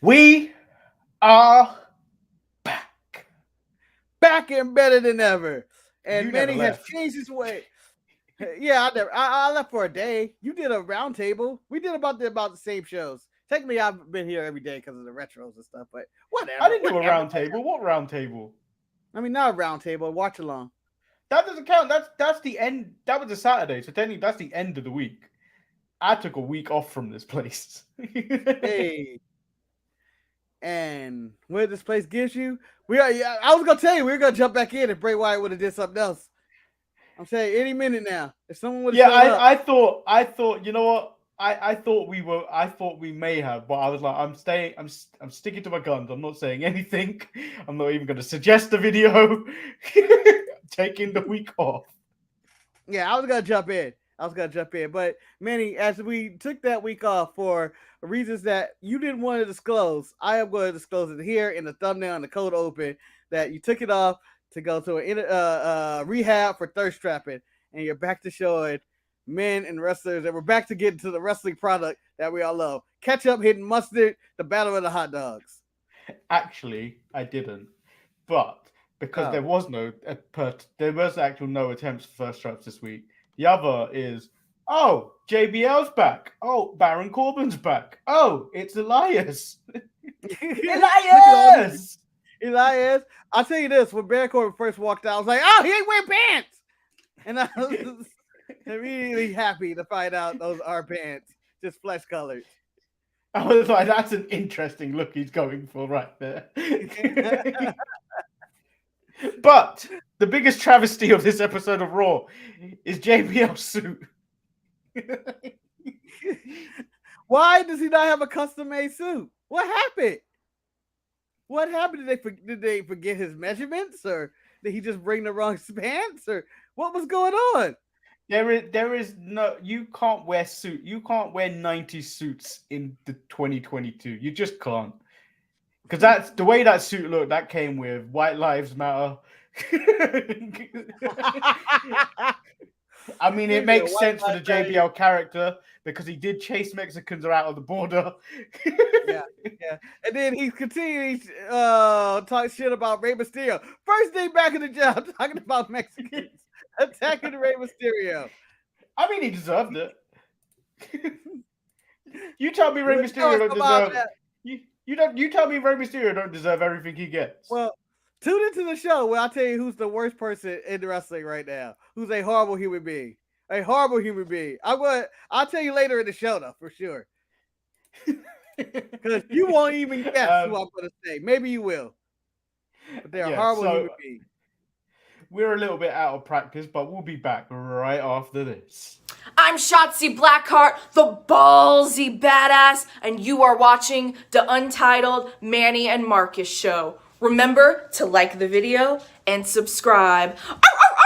We are back. Back and better than ever. And You never Manny has left. changed his way. Yeah, I left for a day. You did a round table. We did about the same shows. Technically, I've been here every day because of the retros and stuff, but I whatever, didn't do a whatever. round table. What round table? I mean, not a round table, a watch along. That doesn't count. That's the end. That was a Saturday, so technically that's the end of the week. I took a week off from this place. Hey, and where this place gives you, we are. Yeah, I was gonna tell you we are gonna jump back in if Bray Wyatt would have did something else. I'm saying any minute now, if someone would have Yeah, showed up. I thought, you know what? I thought we may have, but I was like, I'm staying, I'm sticking to my guns. I'm not saying anything. I'm not even going to suggest the video. Taking the week off. Yeah, I was gonna jump in. But Manny, as we took that week off for reasons that you didn't want to disclose, I am going to disclose it here in the thumbnail and the code open that you took it off to go to a rehab for thirst trapping, and you're back to showing men and wrestlers, and we're back to getting to the wrestling product that we all love: ketchup, hidden mustard, the battle of the hot dogs. Actually, I didn't, but because Oh, there was actual no attempts for first strikes this week. The other is, oh, JBL's back. Oh, Baron Corbin's back. Oh, it's Elias. look at all these Elias. ELIAS. I'll tell you this: when Baron Corbin first walked out, I was like, "Oh, he ain't wearing pants," and I was immediately happy to find out those are pants, just flesh colored. I was like, that's an interesting look he's going for right there. But the biggest travesty of this episode of Raw is JBL's suit. Why does he not have a custom made suit? What happened? What happened? Did they forget his measurements, or did he just bring the wrong pants, or what was going on? There is no, you can't wear suit. You can't wear 90 suits in the 2022. You just can't. Because that's the way that suit looked. That came with White Lives Matter. I mean, it Maybe a makes white sense for the light. JBL character because he did chase Mexicans out of the border. Yeah, yeah. And then he continues talk shit about Rey Mysterio. First day back in the job talking about Mexicans attacking Rey Mysterio. I mean, he deserved it. You tell me Rey Well, tell Mysterio us don't about deserve. that. You don't. You tell me Rey Mysterio don't deserve everything he gets. Well, tune into the show where I'll tell you who's the worst person in wrestling right now. Who's a horrible human being. A horrible human being. I'll tell you later in the show though, for sure. Because you won't even guess who um, I'm gonna say. Maybe you will. But they're a yeah. horrible So human being. we're a little bit out of practice, but we'll be back right after this. I'm Shotzi Blackheart, the ballsy badass, and you are watching the Untitled Manny and Marcus show. Remember to like the video and subscribe. Ow, ow, ow!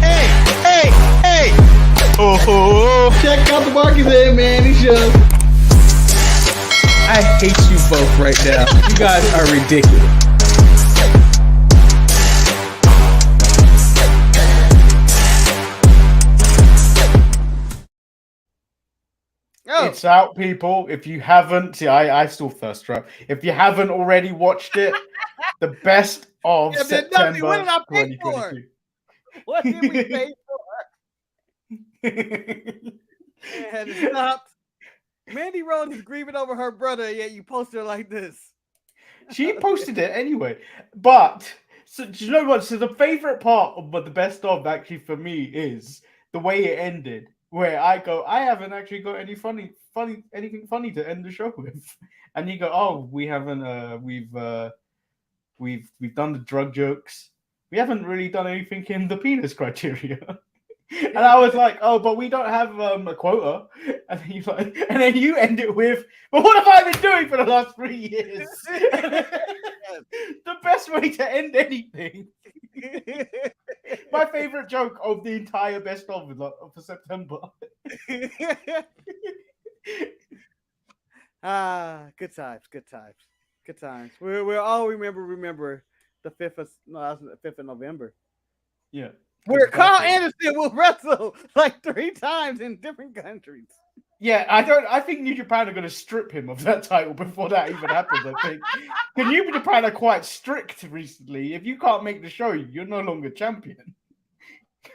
Hey, hey, hey! Oh, Check out the Marcus and Manny show. I hate you both right now. You guys are ridiculous. Oh, it's out, people. If you haven't, see, I still thirst trap. If you haven't already watched it, the best of yeah, did nothing. What September did I pay for? 2022. What did we pay for? And it stopped. Mandy Rose is grieving over her brother, yet you post her like this. She posted it anyway. But so do you know what? So the favorite part of but the best of actually for me is the way it ended. Where I go, I haven't actually got anything funny to end the show with. And you go, oh, we haven't we've done the drug jokes. We haven't really done anything in the penis criteria. And I was like, oh, but we don't have a quota. And then and then you end it with, but what have I been doing for the last 3 years? The best way to end anything. My favorite joke of the entire best of for September. Good times, good times, good times. We're all remember the 5th of November. Yeah. Where Karl Anderson will wrestle like 3 times in different countries. Yeah, I think New Japan are going to strip him of that title before that even happens, I think. Because New Japan are quite strict recently. If you can't make the show, you're no longer champion.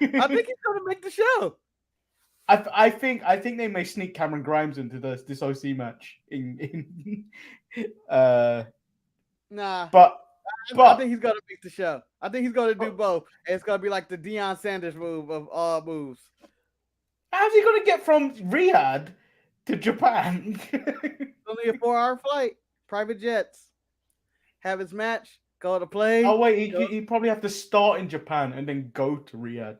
I think he's going to make the show. I think they may sneak Cameron Grimes into this OC match Nah. But I think he's going to make the show. I think he's going to do both. And it's going to be like the Deion Sanders move of all moves. How's he going to get from Riyadh to Japan? Only a 4-hour flight. Private jets. Have his match. Go to play. Oh, wait. He'd probably have to start in Japan and then go to Riyadh.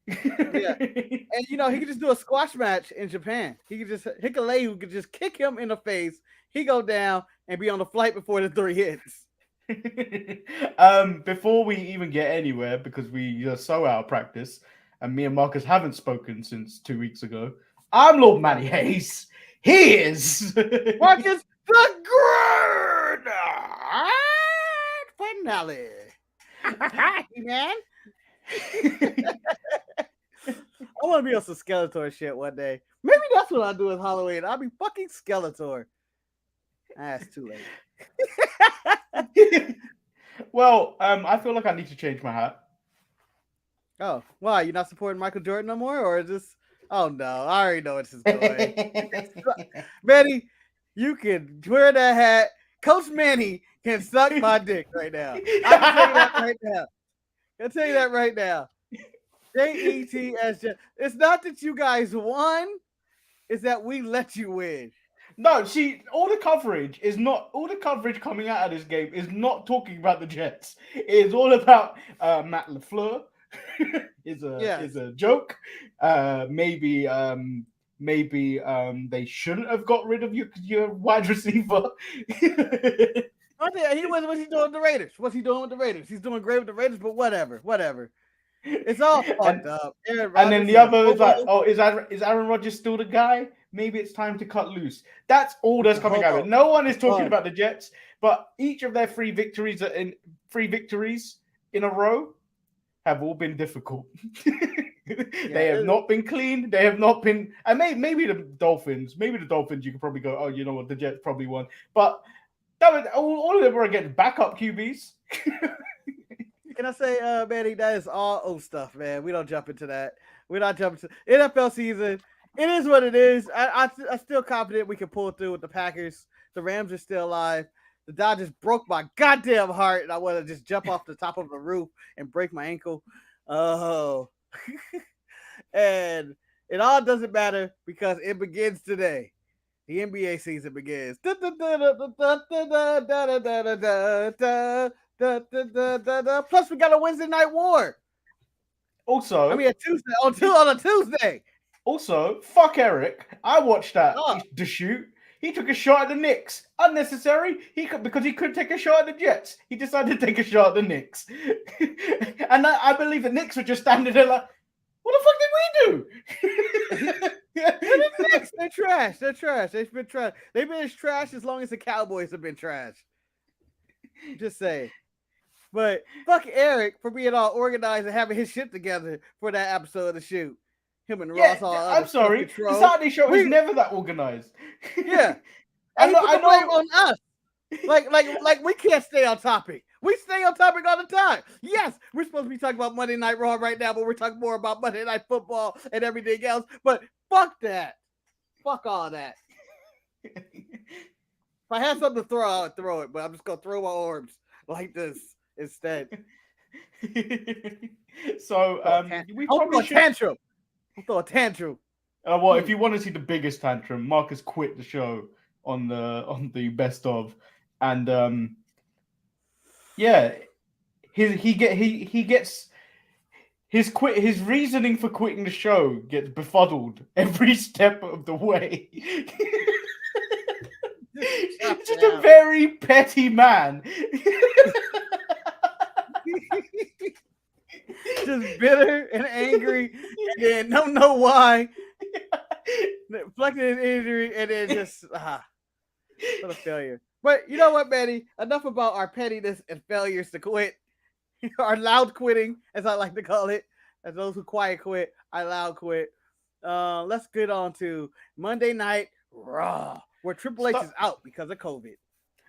Yeah. And, he could just do a squash match in Japan. He could just, Hikuleu could just kick him in the face. He go down and be on the flight before the 3 hits. Before we even get anywhere, because we are so out of practice, and me and Marcus haven't spoken since 2 weeks ago. I'm Lord Manny Hayes. He is Marcus the Grand Finale. Man, I want to be on some Skeletor shit one day. Maybe that's what I'll do with Halloween. I'll be fucking Skeletor. That's too late. Well, I feel like I need to change my hat. Oh, why? You're not supporting Michael Jordan no more? Or is this... Oh, no. I already know what's this going. Manny, you can wear that hat. Coach Manny can suck my dick right now. I can tell you that right now. I'll tell you that right now. JETS. It's not that you guys won. It's that we let you win. No, see, all the coverage coming out of this game is not talking about the Jets. It is all about Matt LaFleur. is a joke. Maybe they shouldn't have got rid of your wide receiver. What's he doing with the Raiders? What's he doing with the Raiders? He's doing great with the Raiders, but whatever. It's all fucked up. And then the other is like, oh, is Aaron Rodgers still the guy? Maybe it's time to cut loose. That's all that's coming out of it. No one is talking about the Jets, but each of their 3 victories in a row have all been difficult. They have not been clean. They have not been. And maybe the Dolphins. Maybe the Dolphins. You could probably go, oh, you know what? The Jets probably won. But all of them were against backup QBs. Can I say, Manny, that is all old stuff, man. We don't jump into that. We're not jumping to NFL season. It is what it is. I'm still confident we can pull through with the Packers. The Rams are still alive. The Dodgers broke my goddamn heart, and I want to just jump off the top of the roof and break my ankle. Oh. And it all doesn't matter because it begins today. The NBA season begins. Plus, we got a Wednesday night war. Also, a Tuesday on a Tuesday. Also, fuck Eric. I watched that the shoot. He took a shot at the Knicks. Unnecessary. Because he couldn't take a shot at the Jets. He decided to take a shot at the Knicks. And I believe the Knicks were just standing there like, what the fuck did we do? The Knicks, they're trash. They're trash. They've been trash. They've been as trash as long as the Cowboys have been trash. Just saying. But fuck Eric for being all organized and having his shit together for that episode of the shoot. Him and Ross all I'm sorry. The Saturday show is never that organized. Yeah. I know on us. Like we can't stay on topic. We stay on topic all the time. Yes, we're supposed to be talking about Monday Night Raw right now, but we're talking more about Monday Night Football and everything else. But fuck that. Fuck all that. If I had something to throw, I would throw it, but I'm just gonna throw my arms like this instead. So we probably should tantrum. I'll throw a tantrum. Well, if you want to see the biggest tantrum, Marcus quit the show on the best of, and he gets his reasoning for quitting the show gets befuddled every step of the way. He's just a very petty man. Just bitter and angry, and don't know why. Reflecting an injury, and then just what a failure. But you know what, Manny? Enough about our pettiness and failures to quit. or loud quitting, as I like to call it. As those who quiet quit, I loud quit. Let's get on to Monday Night Raw, where Triple H is out because of COVID.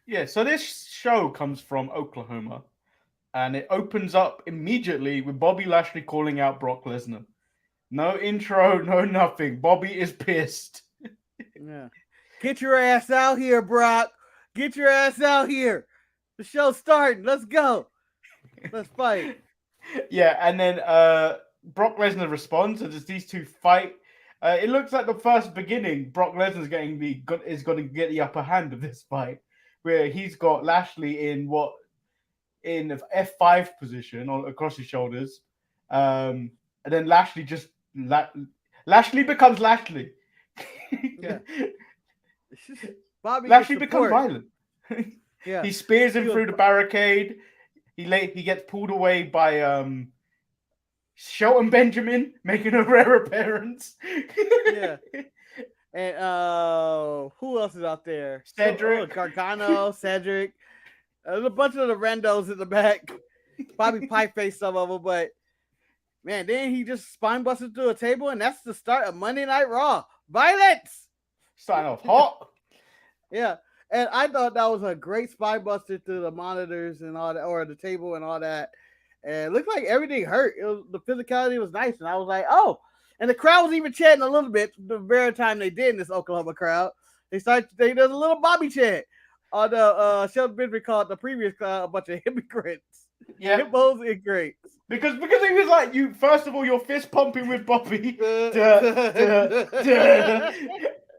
Yeah, so this show comes from Oklahoma, and it opens up immediately with Bobby Lashley calling out Brock Lesnar. No intro, no nothing. Bobby is pissed. Yeah. Get your ass out here, Brock. Get your ass out here. The show's starting. Let's go. Let's fight. Yeah, and then Brock Lesnar responds, and as these two fight, it looks like the first beginning. Brock Lesnar's is going to get the upper hand of this fight, where he's got Lashley in the F5 position across his shoulders, and then Lashley Lashley becomes Lashley. Yeah. Bobby Lashley becomes violent. Yeah. He spears him through the barricade. He gets pulled away by Shelton Benjamin, making a rare appearance. Yeah. And who else is out there? Cedric. Gargano, Cedric. There's a bunch of the randos in the back. Bobby pipe faced some of them, but man, then he just spine busted through a table, and that's the start of Monday Night Raw. Violence! Starting off hot. Yeah. And I thought that was a great spine buster through the monitors and all that, or the table and all that. And it looked like everything hurt. The physicality was nice. And I was like, oh. And the crowd was even chanting a little bit the very time they did in this Oklahoma crowd. They did a little Bobby chant. On the Shelton Benjamin called the previous crowd a bunch of hypocrites. Yeah. Hippos and greats. Because he was like, you first of all, you're fist pumping with Bobby.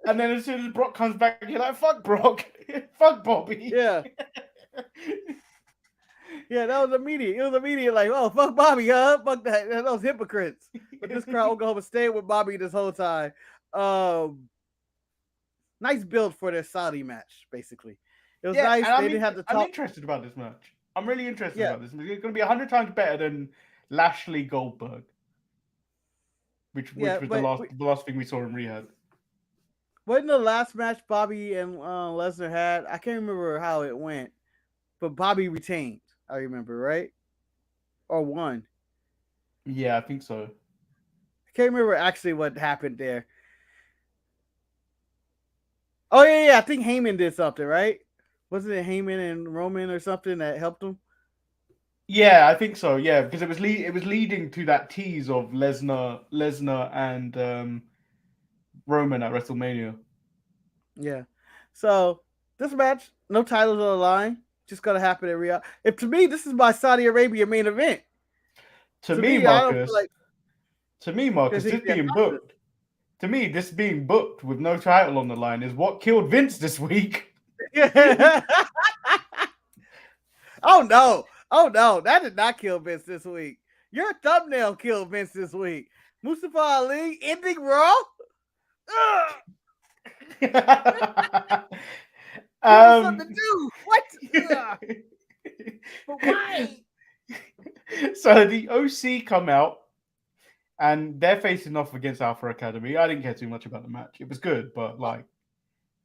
And then as soon as Brock comes back, you're like, fuck Brock. Fuck Bobby. Yeah. Yeah, that was immediate. It was immediate, like, oh, fuck Bobby, huh? Fuck that. Those hypocrites. But this crowd Oklahoma stayed with Bobby this whole time. Nice build for their Saudi match, basically. It was nice. They didn't have to talk. I'm interested about this match. I'm really interested about this. It's going to be 100 times better than Lashley Goldberg, which was the last thing we saw in Rehab. Wasn't the last match Bobby and Lesnar had? I can't remember how it went, but Bobby retained. I remember, right? Or won. Yeah, I think so. I can't remember actually what happened there. Oh yeah. I think Heyman did something, right? Wasn't it Heyman and Roman or something that helped him? Yeah, I think so. Yeah, because it was leading to that tease of Lesnar and Roman at WrestleMania. Yeah. So this match, no titles on the line, just gonna happen in Riyadh. To me, this is my Saudi Arabia main event. To me, Marcus, this being booked. To me, this being booked with no title on the line is what killed Vince this week. Oh no, that did not kill Vince this week. Your thumbnail killed Vince this week. Mustafa Ali ending Raw. Something to do. What? But why? So the OC come out and they're facing off against Alpha Academy. I didn't care too much about the match. It was good, but like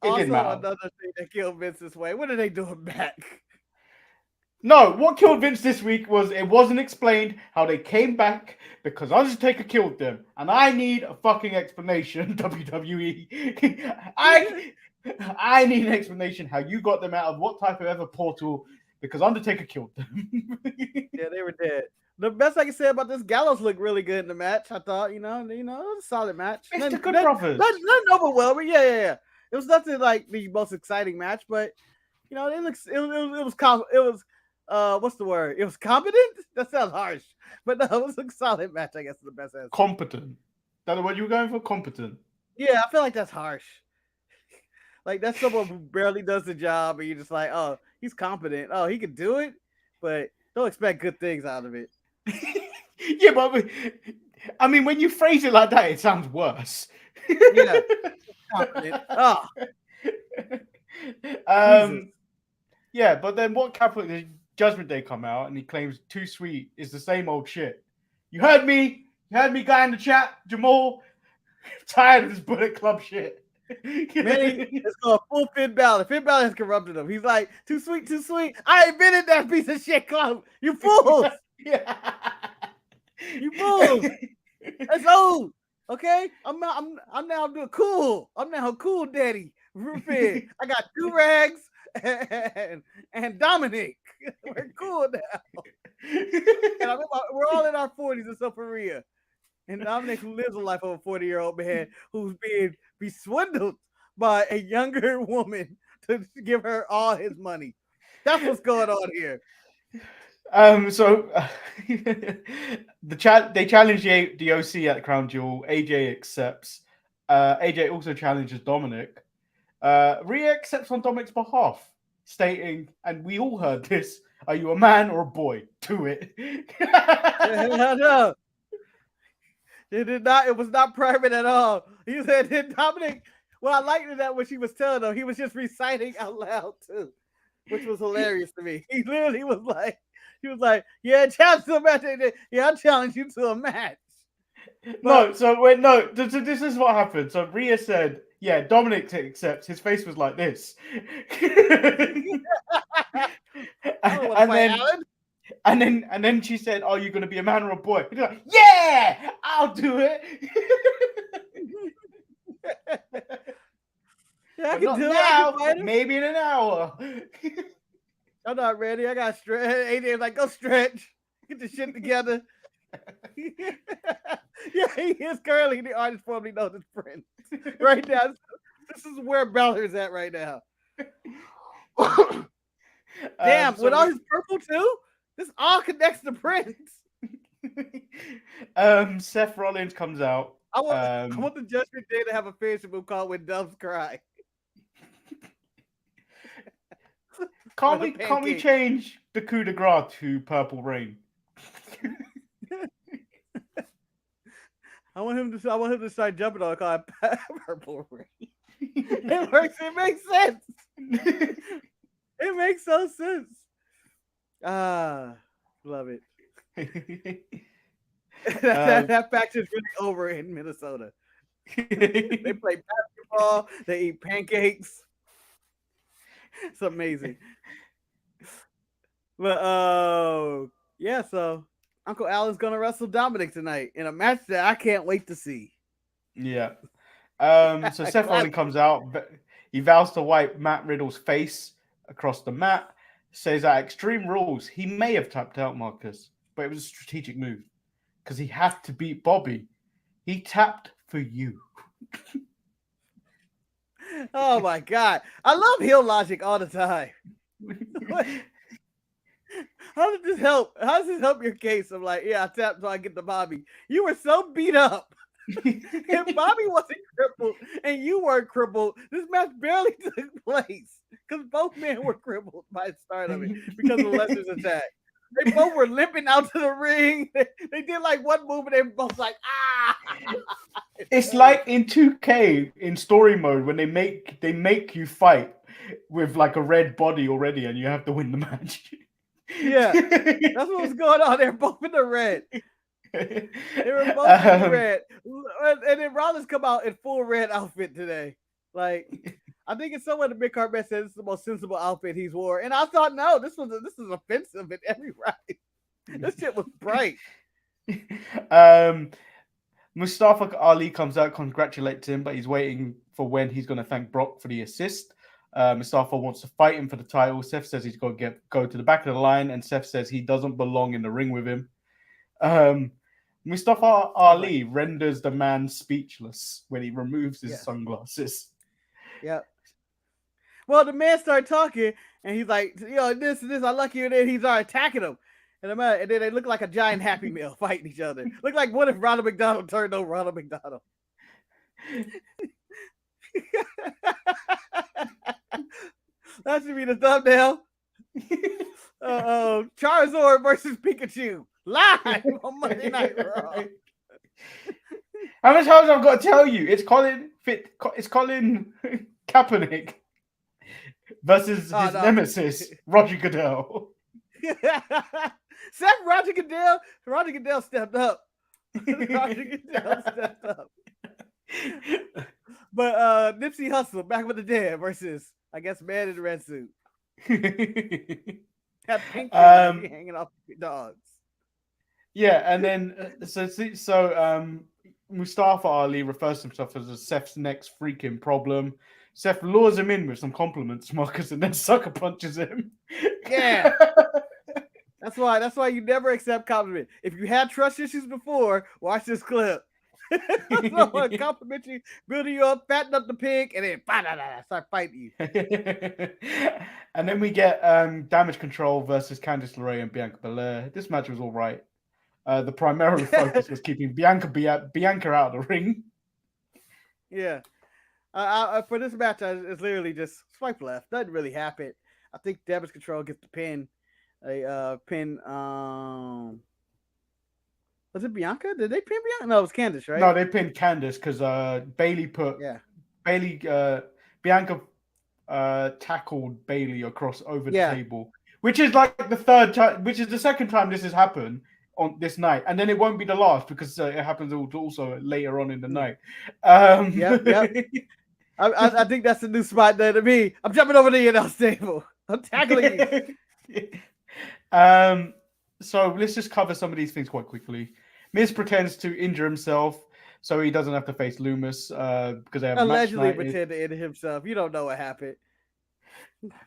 it didn't matter. Another thing that killed Vince this way. What are they doing back? No, what killed Vince this week was it wasn't explained how they came back because Undertaker killed them. And I need a fucking explanation, WWE. I need an explanation how you got them out of what type of ever portal because Undertaker killed them. Yeah, they were dead. The best I can say about this, Gallows looked really good in the match. I thought, it was a solid match. It's the Good Brothers. Nothing overwhelming. Yeah. It was nothing like the most exciting match, but it was what's the word? It was competent? That sounds harsh. But no, it was a solid match, I guess is the best answer. Competent. That's what you were going for? Competent. Yeah, I feel like that's harsh. Like that's someone who barely does the job, and you're just like, oh, he's competent. Oh, he could do it, but don't expect good things out of it. Yeah, but I mean, when you phrase it like that, it sounds worse. Yeah. Competent. Oh. Yeah, but then what Catholic Judgment Day come out and he claims Too Sweet is the same old shit. You heard me, guy in the chat, Jamal. Tired of this Bullet Club shit. Manny is going full Finn Balor. Finn Balor has corrupted him. He's like, too sweet. I ain't been in that piece of shit club. You fools. You fools. That's old. Okay, I'm now doing cool. I'm now cool, daddy. Rufin. I got two rags and Dominic. We're cool now. And we're all in our 40s and so for real. And Dominic, who lives a life of a 40-year-old man who's being swindled by a younger woman to give her all his money. That's what's going on here. So they challenge the OC at the Crown Jewel. AJ accepts. AJ also challenges Dominic. Rhea accepts on Dominic's behalf, stating, and we all heard this: "Are you a man or a boy? Do it." No. It did not. It was not private at all. He said, Dominic. Well, I liked that when she was telling him, he was just reciting out loud too, which was hilarious to me. He literally was like, "Yeah, challenge to a match. Yeah, I challenge you to a match." This is what happened. So Rhea said, "Yeah, Dominic accepts." His face was like this, and then she said, "Are you going to be a man or a boy?" He's like, "Yeah, I'll do it." Yeah, I But can do now, it. But maybe in an hour. I'm not ready. I got stretch. AJ's like, "Go stretch. Get the shit together." Yeah, he is currently the artist formerly known as Prince. Right now, this is where Balor's at right now. Damn, with all his purple too? This all connects to Prince. Seth Rollins comes out. I want the Judgment Day to have a fantasy move called When Doves Cry. Can't we change the coup de grace to Purple Rain? I want him to start jumping on called Purple Rain. It works. It makes sense. It makes so sense. Love it. That fact is really over in Minnesota. They play basketball. They eat pancakes. It's amazing. But yeah, so Uncle Alan's gonna wrestle Dominic tonight in a match that I can't wait to see. Yeah. So Seth Rollins comes out. He vows to wipe Matt Riddle's face across the mat. Says at Extreme Rules he may have tapped out Marcus, but it was a strategic move because he had to beat Bobby. He tapped for you. Oh my god, I love heel logic all the time. How does this help? How does this help your case? I'm like, yeah, I tapped so I get the Bobby. You were so beat up. If Bobby wasn't crippled and you weren't crippled, this match barely took place because both men were crippled by the start of it because of Lesnar's attack. They both were limping out to the ring. They did like one move and they were both like, ah. It's like in 2K in story mode when they make you fight with like a red body already and you have to win the match. Yeah, that's what was going on. They're both in the red. They were both in the red. And then Rollins come out in full red outfit today. Like, I think it's somewhere the mid card man said this is the most sensible outfit he's wore. And I thought, no, this is offensive in every right. This shit was bright. Mustafa Ali comes out, congratulates him, but he's waiting for when he's going to thank Brock for the assist. Mustafa wants to fight him for the title. Seth says he's got to go to the back of the line, and Seth says he doesn't belong in the ring with him. Mustafa Ali renders the man speechless when he removes his sunglasses. Yep. Well, the man started talking, and he's like, this, I like you, and then he started attacking him. And then they look like a giant Happy Meal fighting each other. Look like what if Ronald McDonald turned over Ronald McDonald? That should be the thumbnail. Charizard versus Pikachu live on Monday Night Raw. How much times I've got to tell you? It's Colin Kaepernick versus his nemesis Roger Goodell. Except Roger Goodell stepped up. Roger Goodell stepped up. But Nipsey Hussle back with the dead versus, I guess, man in the red suit. Had pink hanging off the dogs. Yeah, and then Mustafa Ali refers to himself as Seth's next freaking problem. Seth lures him in with some compliments, Marcus, and then sucker punches him. Yeah. That's why you never accept compliment. If you had trust issues before, watch this clip. Someone compliment you, building you up, fatten up the pig, and then start fighting you. And then we get Damage Control versus Candice LeRae and Bianca Belair. This match was all right. The primary focus was keeping Bianca out of the ring. Yeah. For this match, it's literally just swipe left. Doesn't really happen. I think Damage Control gets the pin. Was it Bianca? Did they pin Bianca? No, it was Candice, right? No, they pinned Candice because Bianca tackled Bailey across over the table, which is like the second time this has happened on this night, and then it won't be the last because it happens also later on in the night. Yep. I think that's the new spot there to me. I'm jumping over the announce table. I'm tackling you. So let's just cover some of these things quite quickly. Miz pretends to injure himself so he doesn't have to face Loomis because they have allegedly pretend to injure himself. You don't know what happened.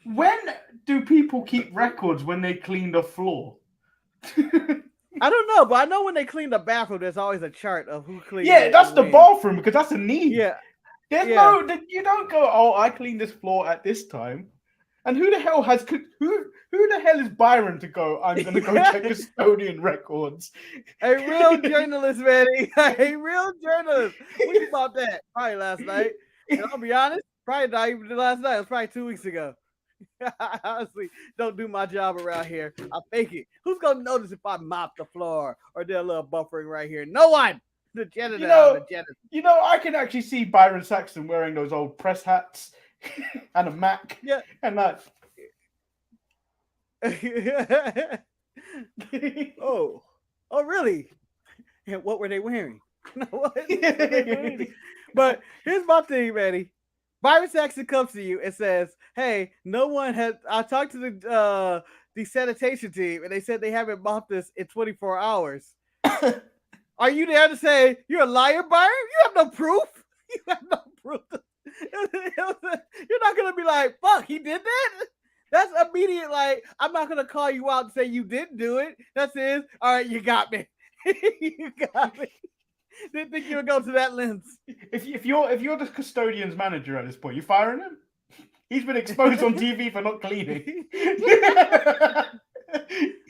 When do people keep records when they clean the floor? I don't know, but I know when they clean the bathroom, there's always a chart of who cleaned. Yeah, that's the bathroom because that's a need. Yeah, you don't go. Oh, I cleaned this floor at this time. And who the hell is Byron to go? I'm gonna go check custodian records. A real journalist, Manny. A real journalist. What about that? Probably last night. And I'll be honest, probably not even last night. It was probably 2 weeks ago. I honestly don't do my job around here. I fake it. Who's gonna notice if I mop the floor or do a little buffering right here? No one. The janitor. I can actually see Byron Saxton wearing those old press hats. And a Mac. Yeah. And that. Oh, really? And what were they wearing? But here's my thing, Manny. Byron Saxton comes to you and says, "Hey, no one has." I talked to the sanitation team, and they said they haven't mopped this in 24 hours. Are you there to say you're a liar, Byron? You have no proof. You have no proof. You're not gonna be like, "Fuck, he did that." That's immediate. Like, I'm not gonna call you out and say you didn't do it. That's it. All right, you got me. You got me. Didn't think you would go to that lens. If you're the custodian's manager at this point, you firing him? He's been exposed on TV for not cleaning.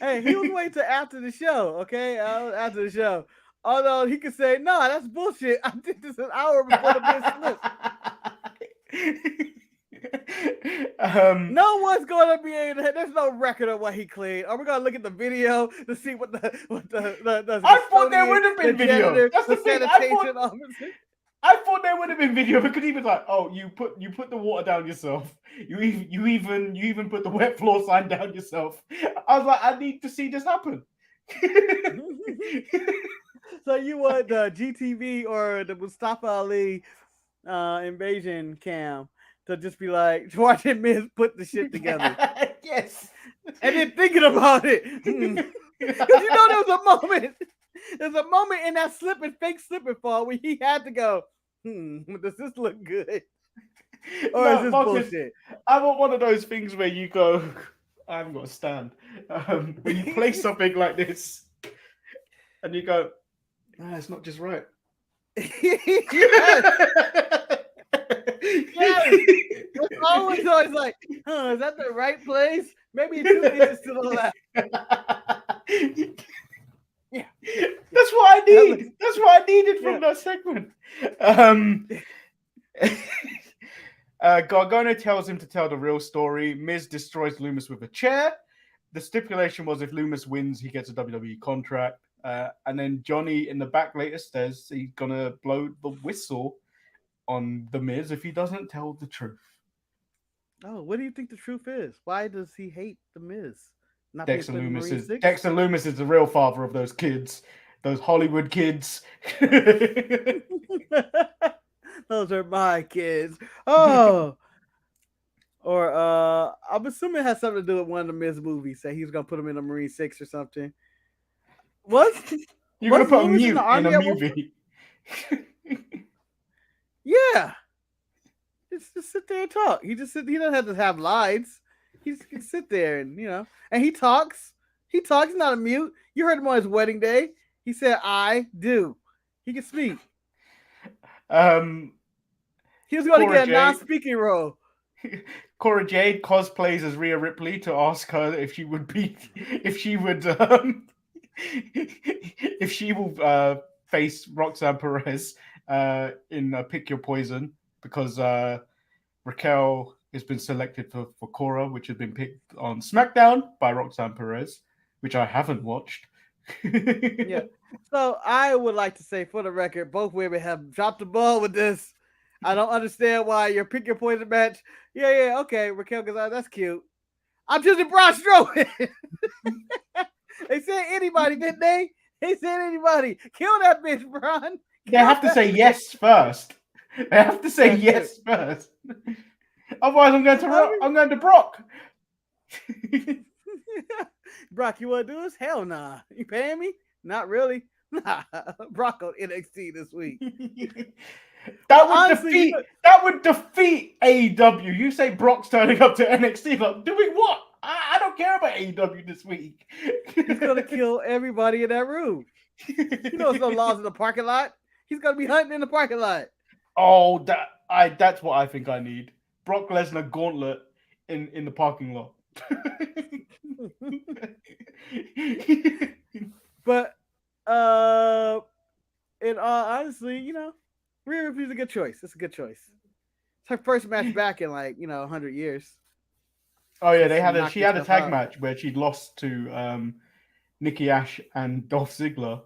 Hey, he was waiting till after the show. Okay, after the show. Although he could say, "No, that's bullshit. I did this an hour before the bid slipped." No one's gonna be able to. There's no record of what he cleaned. Are we gonna look at the video to see what the I thought there would have been video. That's the thing. I thought there would have been video because he was like, "Oh, you put the water down yourself. You even put the wet floor sign down yourself." I was like, I need to see this happen. So you want the GTV or the Mustafa Ali invasion cam to just be like watching Miz put the shit together? Yes. And then thinking about it. Because there was a moment. There's a moment in that fake slip and fall where he had to go, does this look good? Or is this bullshit? I want one of those things where you go, I haven't got a stand. When you play something like this and you go, it's not just right. Yes. It's always like, is that the right place? Maybe 2 inches to the left. Yeah. That's what I need. That's what I needed from that segment. Gargano tells him to tell the real story. Miz destroys Loomis with a chair. The stipulation was if Loomis wins, he gets a WWE contract. And then Johnny in the back later says he's gonna blow the whistle on the Miz if he doesn't tell the truth. Oh, what do you think the truth is? Why does he hate the Miz? Dexter Loomis is the real father of those kids, those Hollywood kids. Those are my kids. Oh. Or I'm assuming it has something to do with one of the Miz movies. That he was gonna put him in a Marine 6 or something. What? You're gonna Wasn't put a Lewis in mute the in army a at one movie. Yeah. Just sit there and talk. He doesn't have to have lines. He just can sit there and and he talks. He talks. He's not a mute. You heard him on his wedding day. He said, "I do." He can speak. He was going to Cora get a Jade. non-speaking role. Cora Jade cosplays as Rhea Ripley to ask her if she would face Roxanne Perez in Pick Your Poison, because Raquel has been selected for Cora, which has been picked on SmackDown by Roxanne Perez, which I haven't watched. Yeah. So I would like to say, for the record, both women have dropped the ball with this. I don't understand why your Pick Your Poison match. Yeah, okay, Raquel Gonzalez, that's cute. I'm choosing Braun Strowman. They said anybody, didn't they? They said anybody. Kill that bitch, Braun. They have to say yes first. They have to say That's yes first. Otherwise, I'm going to Brock. Brock, you want to do this? Hell nah. You paying me? Not really. Nah. Brock on NXT this week. That would defeat AEW. You say Brock's turning up to NXT, like, doing what? I don't care about AEW this week. He's gonna kill everybody in that room. You know there's no laws in the parking lot. He's gonna be hunting in the parking lot. Oh, that's what I think I need. Brock Lesnar gauntlet in the parking lot. But in all honestly, Rhea Ripley's a good choice. It's a good choice. It's her first match back in 100 years. Oh yeah, she had a tag match where she lost to Nikki Ash and Dolph Ziggler.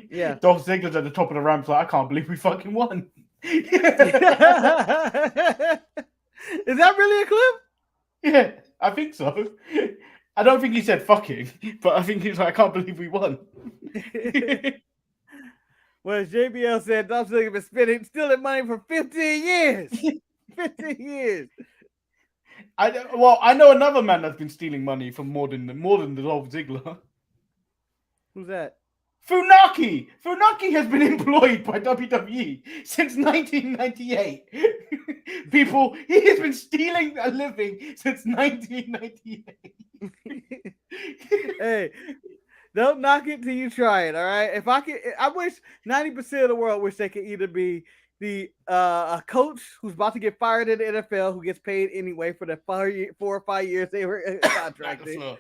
Yeah. Dolph Ziggler's at the top of the ramp, like, I can't believe we fucking won. Is that really a clip? Yeah, I think so. I don't think he said fucking, but I think he's like, I can't believe we won. Well, JBL said Dolph Ziggler been stealing money for 15 years. 15 years. I know another man that's been stealing money for more than the Dolph Ziggler. Who's that? Funaki! Funaki has been employed by WWE since 1998. People, he has been stealing a living since 1998. Hey, don't knock it till you try it, all right? I wish 90% of the world wish they could either be a coach who's about to get fired in the NFL, who gets paid anyway for the 4 or 5 years they were contracted.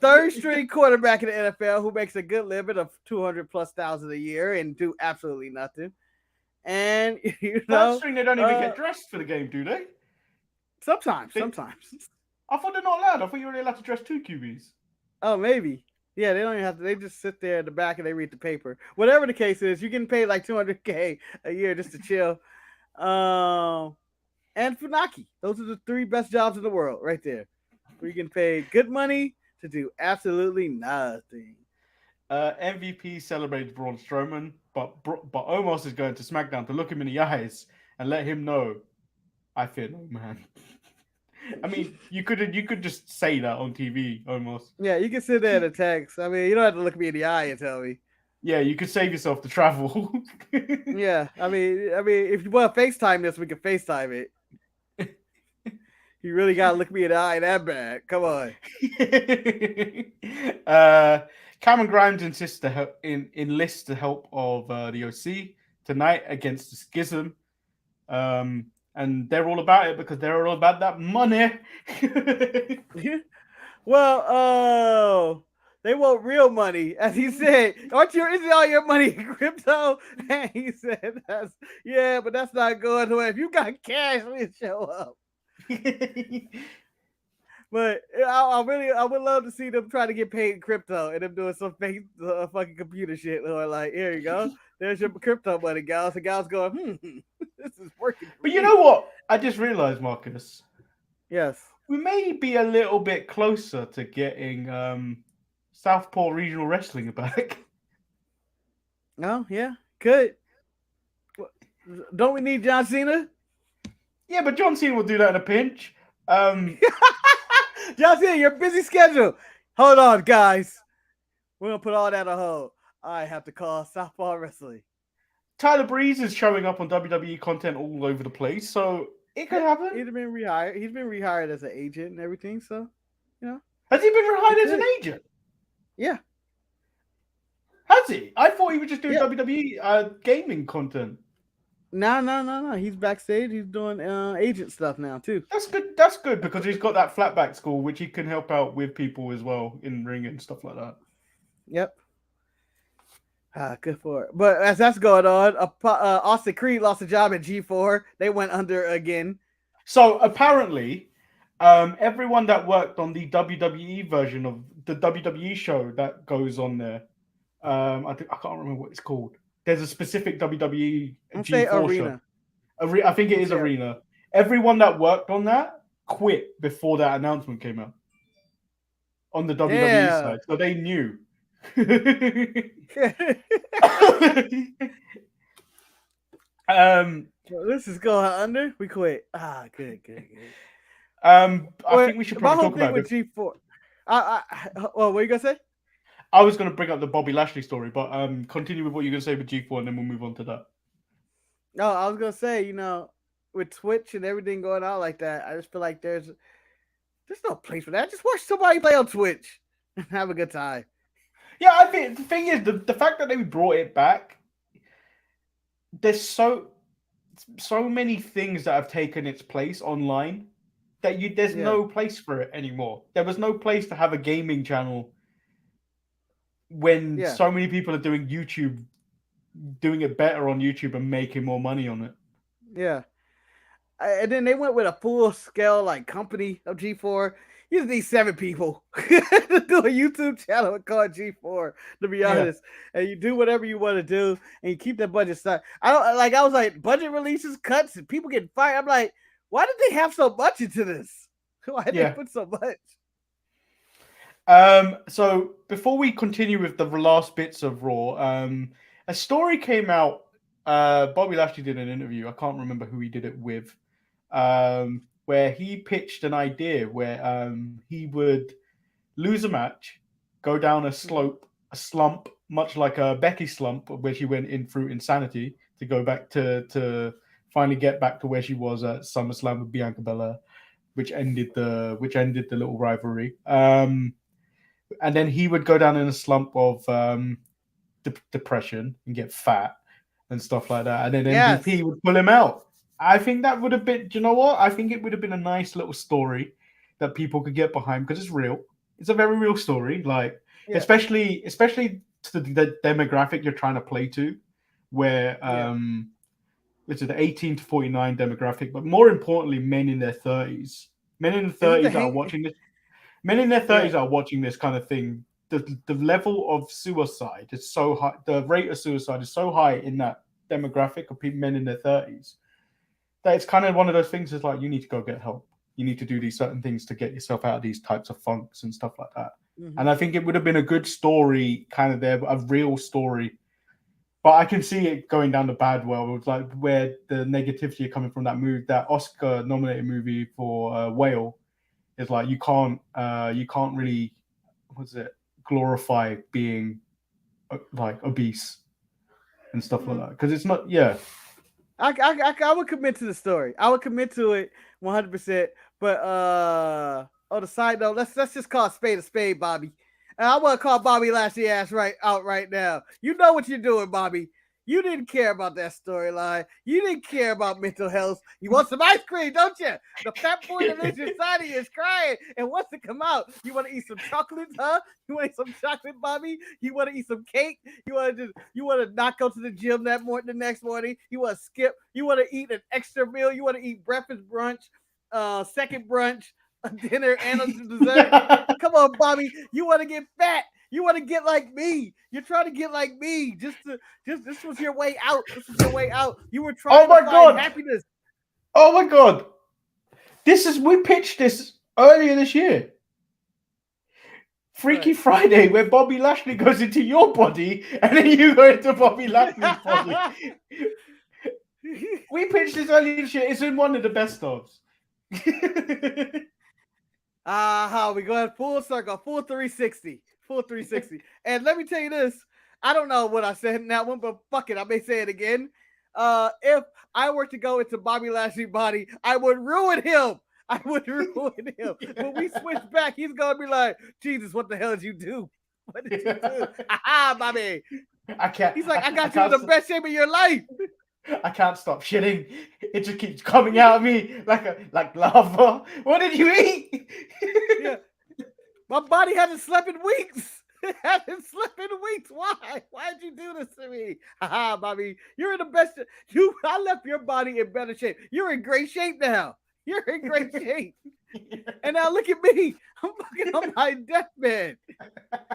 Third string quarterback in the NFL who makes a good living of $200,000+ a year and do absolutely nothing. And third string, they don't even get dressed for the game, do they? Sometimes. I thought they're not allowed. I thought you were only allowed to dress 2 QBs. Oh, maybe. Yeah, they don't even have to. They just sit there in the back and they read the paper. Whatever the case is, you're getting paid like $200K a year just to chill. And Funaki. Those are the 3 best jobs in the world right there. Where you can pay good money to do absolutely nothing. MVP celebrates Braun Strowman, but Omos is going to SmackDown to look him in the eyes and let him know, I fear no man. I mean, you could just say that on TV, Omos. Yeah, you can sit there in a text. I mean, you don't have to look me in the eye and tell me. Yeah, you could save yourself the travel. Yeah, I mean, if you want to FaceTime this, we can FaceTime it. You really gotta look me in the eye that bad. Come on. Cameron Grimes enlists the help of the OC tonight against the Schism. And they're all about it because they're all about that money. Well, they want real money, as he said. Isn't all your money in crypto? And he said, but that's not going away. If you got cash, we'll show up. But I would love to see them try to get paid in crypto and them doing some fake fucking computer shit. Or like, here you go, there's your crypto money, guys. The guy's going, this is working. But you know what? I just realized, Marcus. Yes. We may be a little bit closer to getting Southpaw Regional Wrestling back. Oh, yeah, could. Don't we need John Cena? Yeah, but John Cena will do that in a pinch. John Cena, your busy schedule. Hold on, guys. We're gonna put all that on hold. I have to call Southpaw Wrestling. Tyler Breeze is showing up on WWE content all over the place, so it could happen. He's been rehired. He's been rehired as an agent and everything. So, you know, Has he been rehired as an could. agent? Yeah. Has he? I thought he was just doing Yeah. WWE gaming content. No. He's backstage. He's doing agent stuff now too. That's good. That's good because he's got that flatback school, which he can help out with people as well in ring and stuff like that. Yep. Good for it. But as that's going on, Austin Creed lost a job at G4. They went under again. So apparently, everyone that worked on the WWE version of the WWE show that goes on there, I can't remember what it's called. There's a specific WWE G4 Arena. show. I think it is Arena. Everyone that worked on that quit before that announcement came out on the WWE side, so they knew. This is going under. We quit. Good. I think we should probably talk about with G4. Well, what are you gonna say? I was going to bring up the Bobby Lashley story, but continue with what you're going to say with G4, and then we'll move on to that. No, I was gonna say, with Twitch and everything going on like that, I just feel like there's no place for that. Just watch somebody play on Twitch and have a good time. Yeah, I think the thing is the fact that they brought it back. There's so many things that have taken its place online that there's no place for it anymore. There was no place to have a gaming channel when so many people are doing YouTube, doing it better on YouTube and making more money on it. Yeah. And then they went with a full scale company of G4. You just need 7 people to do a YouTube channel called G4, to be honest. And you do whatever you want to do, and you keep that budget stuck. I was like, budget releases, cuts, and people getting fired. I'm like, why did they have so much into this? Why did they put so much? So before we continue with the last bits of Raw, a story came out. Bobby Lashley did an interview. I can't remember who he did it with. Where he pitched an idea where he would lose a match, go down a slump, much like a Becky slump, where she went in through insanity to go back to finally get back to where she was at SummerSlam with Bianca Belair, which ended the little rivalry. And then he would go down in a slump of depression and get fat and stuff like that. And then MVP would pull him out. I think that would have been, do you know what? I think it would have been a nice little story that people could get behind because it's real. It's a very real story. Especially to the demographic you're trying to play to, where it's the 18 to 49 demographic, but more importantly, men in their 30s. Men in their 30s are watching this. Men in their 30s are watching this kind of thing. The level of suicide is so high. The rate of suicide is so high in that demographic of men in their 30s. That it's kind of one of those things is like, you need to go get help. You need to do these certain things to get yourself out of these types of funks and stuff like that. Mm-hmm. And I think it would have been a good story kind of there, a real story. But I can see it going down the bad world, like where the negativity coming from that Oscar-nominated movie for Whale is like, you can't really, glorify being like obese and stuff like that. Because it's not, I would commit to the story. I would commit to it 100%. But on the side note, let's just call a spade, Bobby. And I want to call Bobby Lashley ass out right now. You know what you're doing, Bobby. You didn't care about that storyline. You didn't care about mental health. You want some ice cream, don't you? The fat boy that lives inside of you is crying and wants to come out. You want to eat some chocolates, huh? You want to eat some chocolate, Bobby? You want to eat some cake? You want to not go to the gym the next morning? You want to skip? You want to eat an extra meal? You want to eat breakfast, brunch, second brunch, a dinner, and a dessert? Come on, Bobby. You want to get fat? You want to get like me. You're trying to get like me. This was your way out. This was your way out. You were trying to find happiness. Oh my God. We pitched this earlier this year. Freaky Friday, where Bobby Lashley goes into your body and then you go into Bobby Lashley's body. We pitched this earlier this year. It's in one of the best ofs. We go full circle, full 360. Full 360. And let me tell you this. I don't know what I said in that one, but fuck it. I may say it again. If I were to go into Bobby Lashley's body, I would ruin him. I would ruin him. When we switch back, he's gonna be like, Jesus, what the hell did you do? What did you do? Aha, Bobby. I can't. He's like, I got you in the best shape of your life. I can't stop shitting. It just keeps coming out of me like lava. What did you eat? Yeah. My body hasn't slept in weeks. It hasn't slept in weeks. Why? Why'd you do this to me? Haha, Bobby. You're in the best. I left your body in better shape. You're in great shape now. You're in great shape. And now look at me. I'm fucking on my deathbed.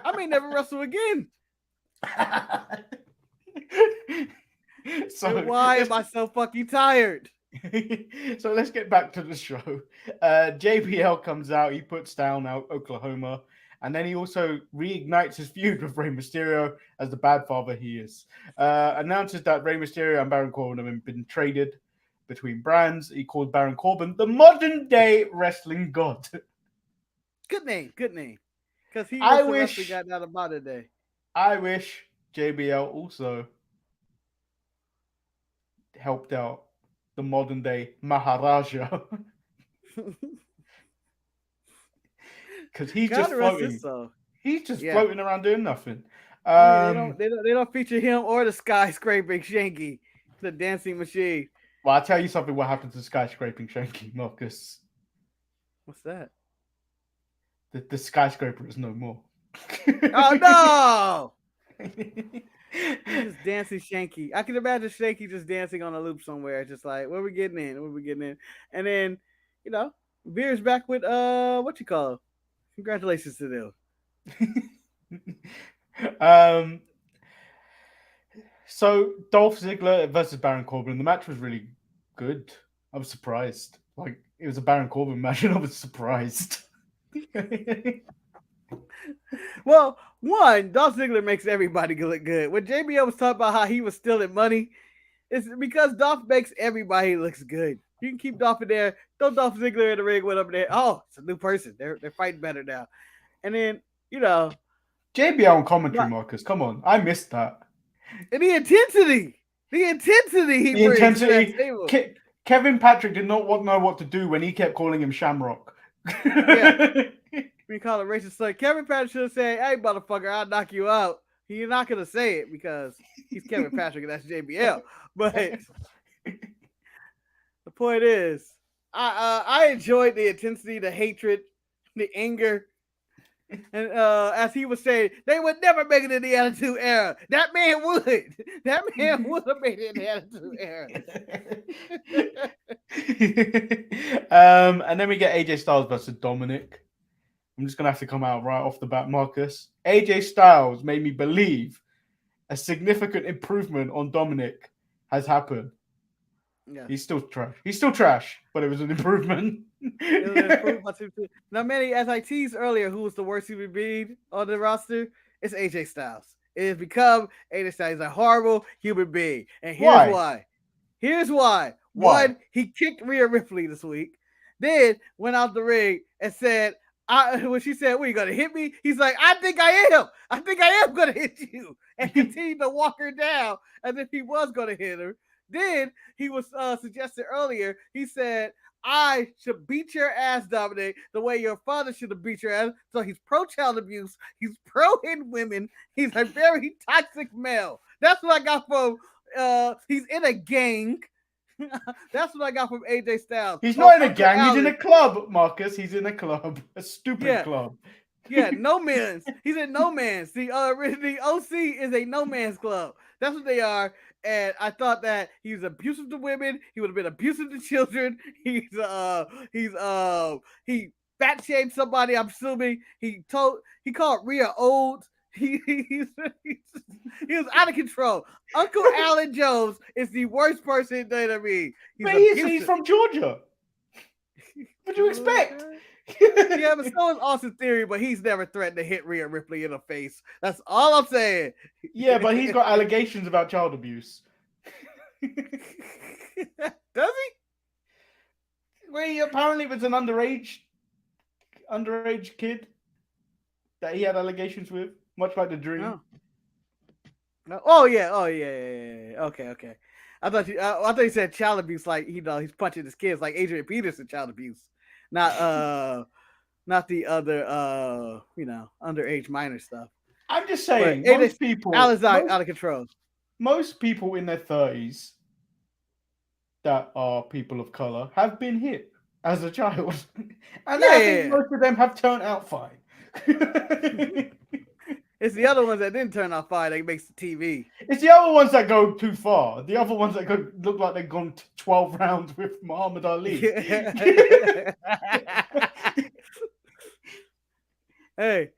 I may never wrestle again. So why am I so fucking tired? So let's get back to the show. JBL comes out, he puts down Oklahoma, and then he also reignites his feud with Rey Mysterio as the bad father he is. Announces that Rey Mysterio and Baron Corbin have been traded between brands. He called Baron Corbin the modern day wrestling god. Good name. Because he I was the wish- wrestler got out of modern day. I wish JBL also helped out the modern day Maharaja. Because he's just God rest floating. his soul. He's just Yeah. floating around doing nothing. I mean, they don't feature him or the skyscraping Shanky, the dancing machine. Well, I'll tell you something what happened to skyscraping Shanky, Marcus. What's that? The skyscraper is no more. Oh no! He's just dancing Shanky. I can imagine Shanky just dancing on a loop somewhere, just like, where we getting in? Where we getting in? And then, Veer's back with what you call? Congratulations to them. So Dolph Ziggler versus Baron Corbin. The match was really good. I was surprised. Like, it was a Baron Corbin match, and I was surprised. Well, one, Dolph Ziggler makes everybody look good. When JBL was talking about how he was stealing money, it's because Dolph makes everybody looks good. You can keep Dolph in there. Throw Dolph Ziggler in the ring with up there. Oh, it's a new person. They're fighting better now. And then, JBL on commentary, Marcus. Come on. I missed that. and the intensity he brings to that table. Kevin Patrick did not know what to do when he kept calling him Shamrock. Yeah. We call it racist slur. Kevin Patrick should have said, "Hey, motherfucker, I'll knock you out." He's not gonna say it because he's Kevin Patrick and that's JBL. But the point is, I enjoyed the intensity, the hatred, the anger, and as he was saying, they would never make it in the Attitude Era. That man would. That man would have made it in the Attitude Era. And then we get AJ Styles versus Dominic. I'm just going to have to come out right off the bat, Marcus. AJ Styles made me believe a significant improvement on Dominic has happened. Yeah. He's still trash, but it was an improvement. Now, Manny, as I teased earlier, who was the worst human being on the roster? It's AJ Styles. It has become AJ Styles is a horrible human being. And here's why. One, he kicked Rhea Ripley this week. Then went out the ring and said, when she said, "What, you gonna hit me?" He's like, "I think I am. I think I am gonna hit you," and continued to walk her down as if he was gonna hit her. Then he was suggested earlier. He said, "I should beat your ass, Dominic, the way your father should have beat your ass." So he's pro child abuse. He's pro hit women. He's a very toxic male. That's what I got from. He's in a gang. That's what I got from AJ Styles. He's not in a gang. He's in a club, Marcus. He's in a club. A stupid club. Yeah, no man's. He's in no man's. The OC is a no man's club. That's what they are. And I thought that he was abusive to women. He would have been abusive to children. He fat shamed somebody. I'm assuming he called Rhea old. He was out of control. Uncle Alan Jones is the worst person in WWE. He's from Georgia. What do you expect? Yeah, but so is Austin Theory, but he's never threatened to hit Rhea Ripley in the face. That's all I'm saying. Yeah, but he's got allegations about child abuse. Does he? Well, he apparently was an underage kid. that he had allegations with, much like the Dream. No. No. Oh yeah. Okay. I thought you said child abuse, like he's punching his kids, like Adrian Peterson child abuse, not the other underage minor stuff. I'm just saying, But most people, Alan's out of control. Most people in their 30s that are people of color have been hit as a child, and I think most of them have turned out fine. It's the other ones that didn't turn out fine that makes the TV. It's the other ones that go too far. The other ones that look like they've gone 12 rounds with Muhammad Ali. Hey,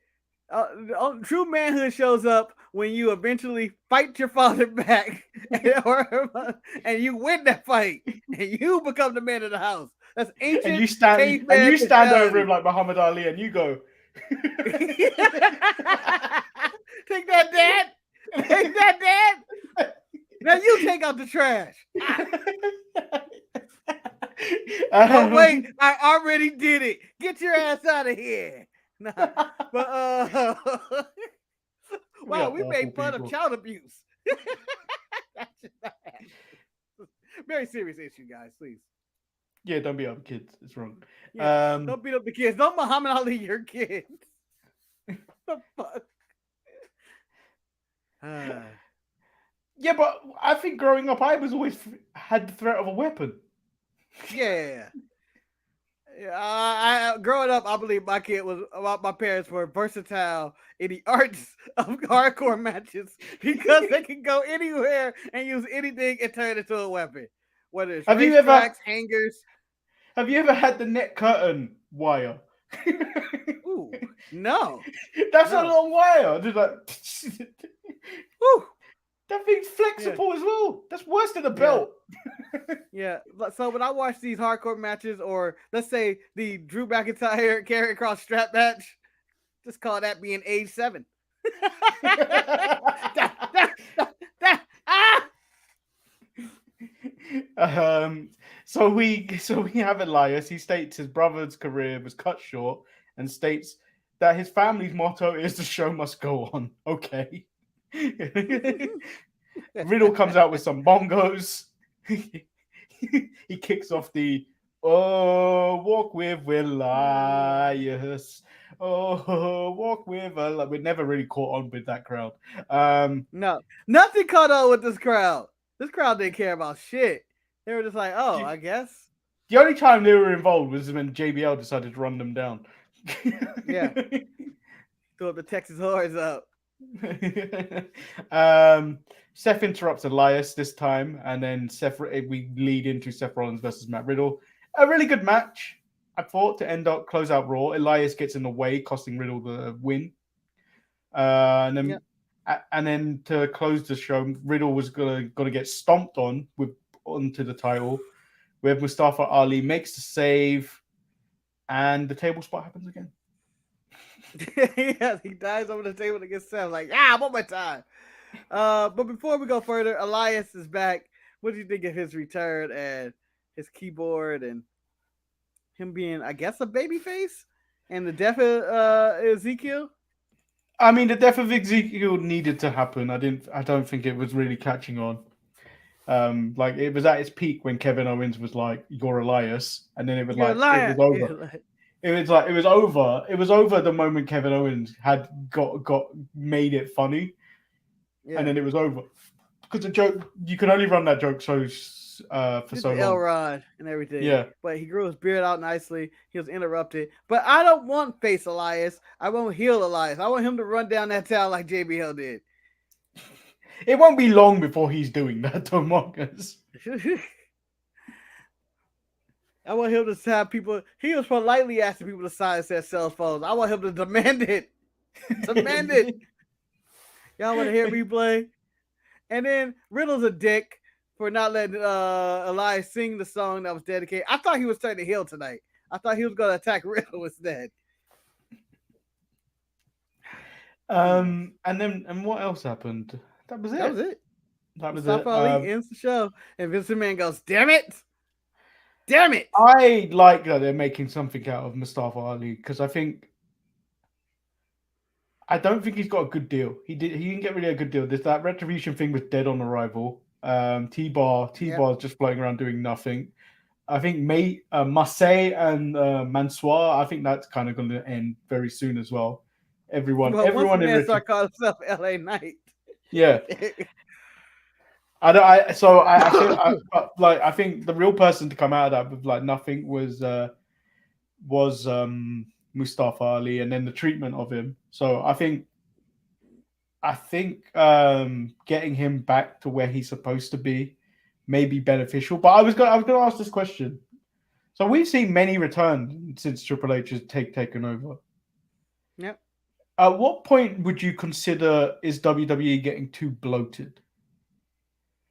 true manhood shows up when you eventually fight your father back, and you win that fight, and you become the man of the house. That's ancient. And you stand over him like Muhammad Ali, and you go. Take that, Dad. Take that, Dad. Now you take out the trash. Oh, wait, I already did it. Get your ass out of here. Nah, but wow, we made fun of child abuse. Very serious issue, guys. Please. Yeah, don't beat up kids. It's wrong. Yeah, don't beat up the kids. Don't Muhammad Ali your kids. The fuck? Yeah, but I think growing up, I was always had the threat of a weapon. Yeah. Growing up, I believe my parents were versatile in the arts of hardcore matches because they can go anywhere and use anything and turn it into a weapon. Whether it's hangers. Have you ever had the net curtain wire? Ooh, no. That's a long wire. Just like, woo. That thing's flexible as well. That's worse than a belt. Yeah. So when I watch these hardcore matches, or let's say the Drew McIntyre Karrion Kross strap match, just call that being age 7. So we have Elias. He states his brother's career was cut short and states that his family's motto is the show must go on. Okay. Riddle comes out with some bongos. He kicks off the walk with Elias. Walk with Elias. We never really caught on with that crowd. No, nothing caught on with this crowd. This crowd didn't care about shit. They were just like, I guess. The only time they were involved was when JBL decided to run them down. Yeah. Throw the Texas horns up. Seth interrupts Elias this time, and then we lead into Seth Rollins versus Matt Riddle. A really good match, I thought, to close out Raw. Elias gets in the way, costing Riddle the win. And then to close the show, Riddle was gonna get stomped onto the title, where Mustafa Ali makes the save, and the table spot happens again. Yes, he dies over the table to get Seth. Like, I want my time. But before we go further, Elias is back. What do you think of his return and his keyboard and him being, I guess, a babyface? And the death of Ezekiel? I mean, the death of Ezekiel needed to happen. I don't think it was really catching on. Like it was at its peak when Kevin Owens was like, "You're Elias," and then it was it was over. It was over. It was over the moment Kevin Owens had got made it funny, and then it was over because the joke, you can only run that joke for so long. Elrod and everything. Yeah, but he grew his beard out nicely. He was interrupted. But I don't want face Elias. I want heel Elias. I want him to run down that town like JBL did. It won't be long before he's doing that, to Marcus. I want him to have people. He was politely asking people to silence their cell phones. I want him to demand it. Demand it. Y'all want to hear me play? And then Riddle's a dick for not letting Elias sing the song that was dedicated. I thought he was turning heel tonight. I thought he was going to attack Riddle instead. And what else happened? That was it. That was it. That was Mustafa it. Ali ends the show, and Vince McMahon goes, "Damn it! Damn it!" I like that they're making something out of Mustafa Ali because I think I don't think he's got a good deal. He didn't get really a good deal. There's that Retribution thing was dead on arrival. T-Bar is just floating around doing nothing. I think Marseille and Mansoir, I think that's kind of going to end very soon as well. Everyone once the in man start calling himself LA Knight. Yeah. I think the real person to come out of that with like nothing was Mustafa Ali, and then the treatment of him. So I think getting him back to where he's supposed to be may be beneficial. But I was gonna ask this question. So we've seen many returns since Triple H has taken over. Yep. At what point would you consider is WWE getting too bloated?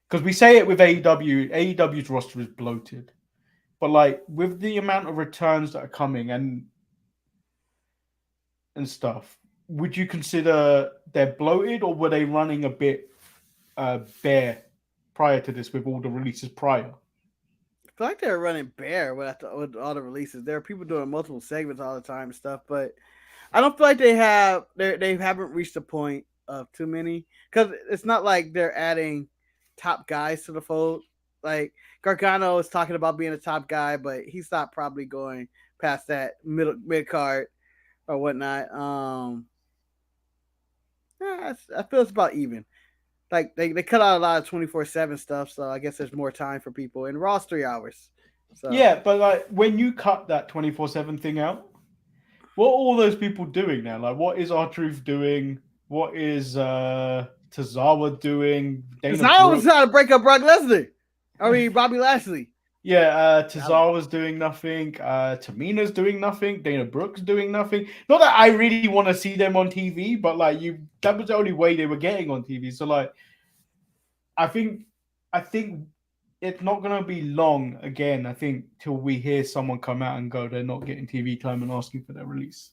Because we say it with AEW. AEW's roster is bloated. But like with the amount of returns that are coming and stuff, would you consider they're bloated, or were they running a bit bare prior to this with all the releases prior? I feel like they're running bare with all the releases. There are people doing multiple segments all the time and stuff, but I don't feel like they haven't reached a point of too many, because it's not like they're adding top guys to the fold. Like Gargano is talking about being a top guy, but he's not probably going past that mid card or whatnot. I feel it's about even. Like they cut out a lot of 24/7 stuff, so I guess there's more time for people, and Raw's 3 hours. So yeah, but like when you cut that 24/7 thing out, what are all those people doing now? Like, what is R-Truth doing? What is Tozawa doing? Tozawa was trying to break up Brock Lesnar. I mean, Bobby Lashley. Yeah, Tozawa's doing nothing. Tamina's doing nothing. Dana Brooks doing nothing. Not that I really want to see them on TV, but like that was the only way they were getting on TV. So like, I think it's not going to be long again. I think till we hear someone come out and go, they're not getting TV time and asking for their release.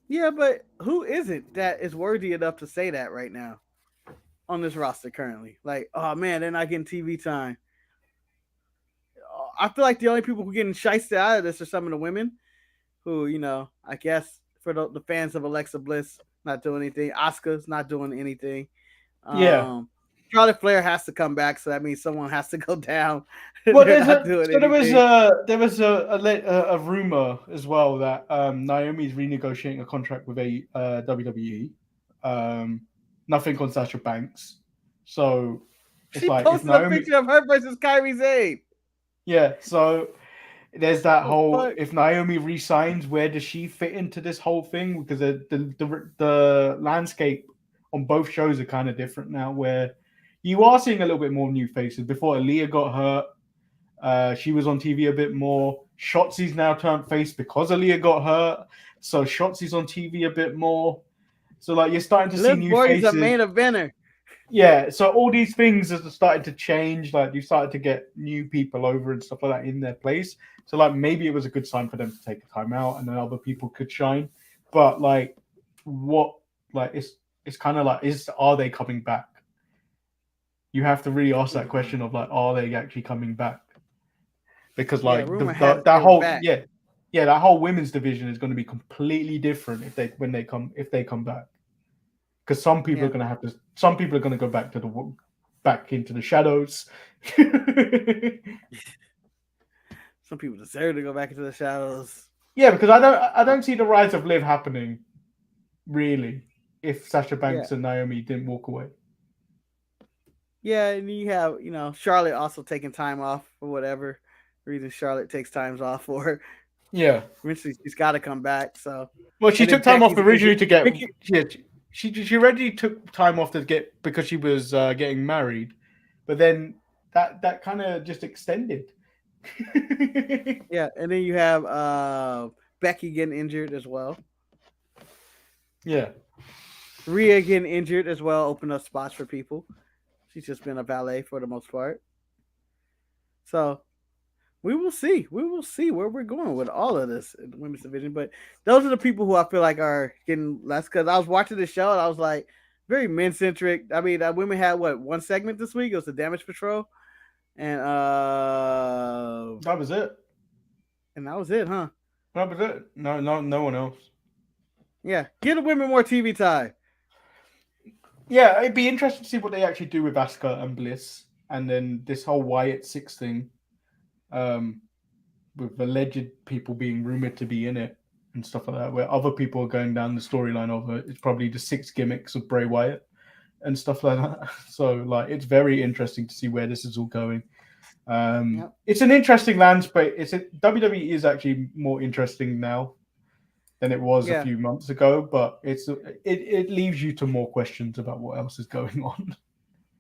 Yeah, but who is it that is worthy enough to say that right now on this roster currently? Like, oh man, they're not getting TV time. I feel like the only people who are getting shysted out of this are some of the women who, I guess for the fans of Alexa Bliss, not doing anything. Asuka's not doing anything. Yeah. Charlotte Flair has to come back, so that means someone has to go down. Well, there was a rumor as well that Naomi's renegotiating a contract with a WWE. Nothing on Sasha Banks. So she posted a picture of her versus Kairi Sane. Yeah, so there's that whole, if Naomi resigns, where does she fit into this whole thing? Because the landscape on both shows are kind of different now, where you are seeing a little bit more new faces. Before Aaliyah got hurt, she was on TV a bit more. Shotzi's now turned face because Aaliyah got hurt, so Shotzi's on TV a bit more. So like you're starting to see new faces. Liv Morgan's a main eventer. Yeah, so all these things are starting to change. Like you started to get new people over and stuff like that in their place. So like maybe it was a good sign for them to take a time out, and then other people could shine. But like, it's kind of like, are they coming back? You have to really ask that question of like, are they actually coming back? Because like that whole women's division is going to be completely different if they come back. Because some people are going to have to. Some people are going to go back into the shadows. Some people deserve to go back into the shadows. Yeah, because I don't see the rise of Liv happening, really, if Sasha Banks and Naomi didn't walk away. Yeah, and you have Charlotte also taking time off for whatever reason Charlotte takes times off for. Yeah, eventually she's got to come back. So she took time off originally to get. She already took time off to get because she was getting married, but then that kind of just extended. Yeah, and then you have Becky getting injured as well. Yeah, Rhea getting injured as well, open up spots for people. She's just been a valet for the most part. So we will see. We will see where we're going with all of this in the women's division. But those are the people who I feel like are getting less, because I was watching the show and I was like, very men-centric. I mean, women had one segment this week? It was the Damage Patrol. And that was it. And that was it, huh? That was it. No one else. Yeah, give the women more TV time. Yeah, it'd be interesting to see what they actually do with Asuka and Bliss, and then this whole Wyatt Six thing, with alleged people being rumored to be in it and stuff like that, where other people are going down the storyline of it. It's probably the 6 gimmicks of Bray Wyatt and stuff like that. So, like, it's very interesting to see where this is all going. It's an interesting landscape. WWE is actually more interesting now than it was a few months ago, but it leaves you to more questions about what else is going on.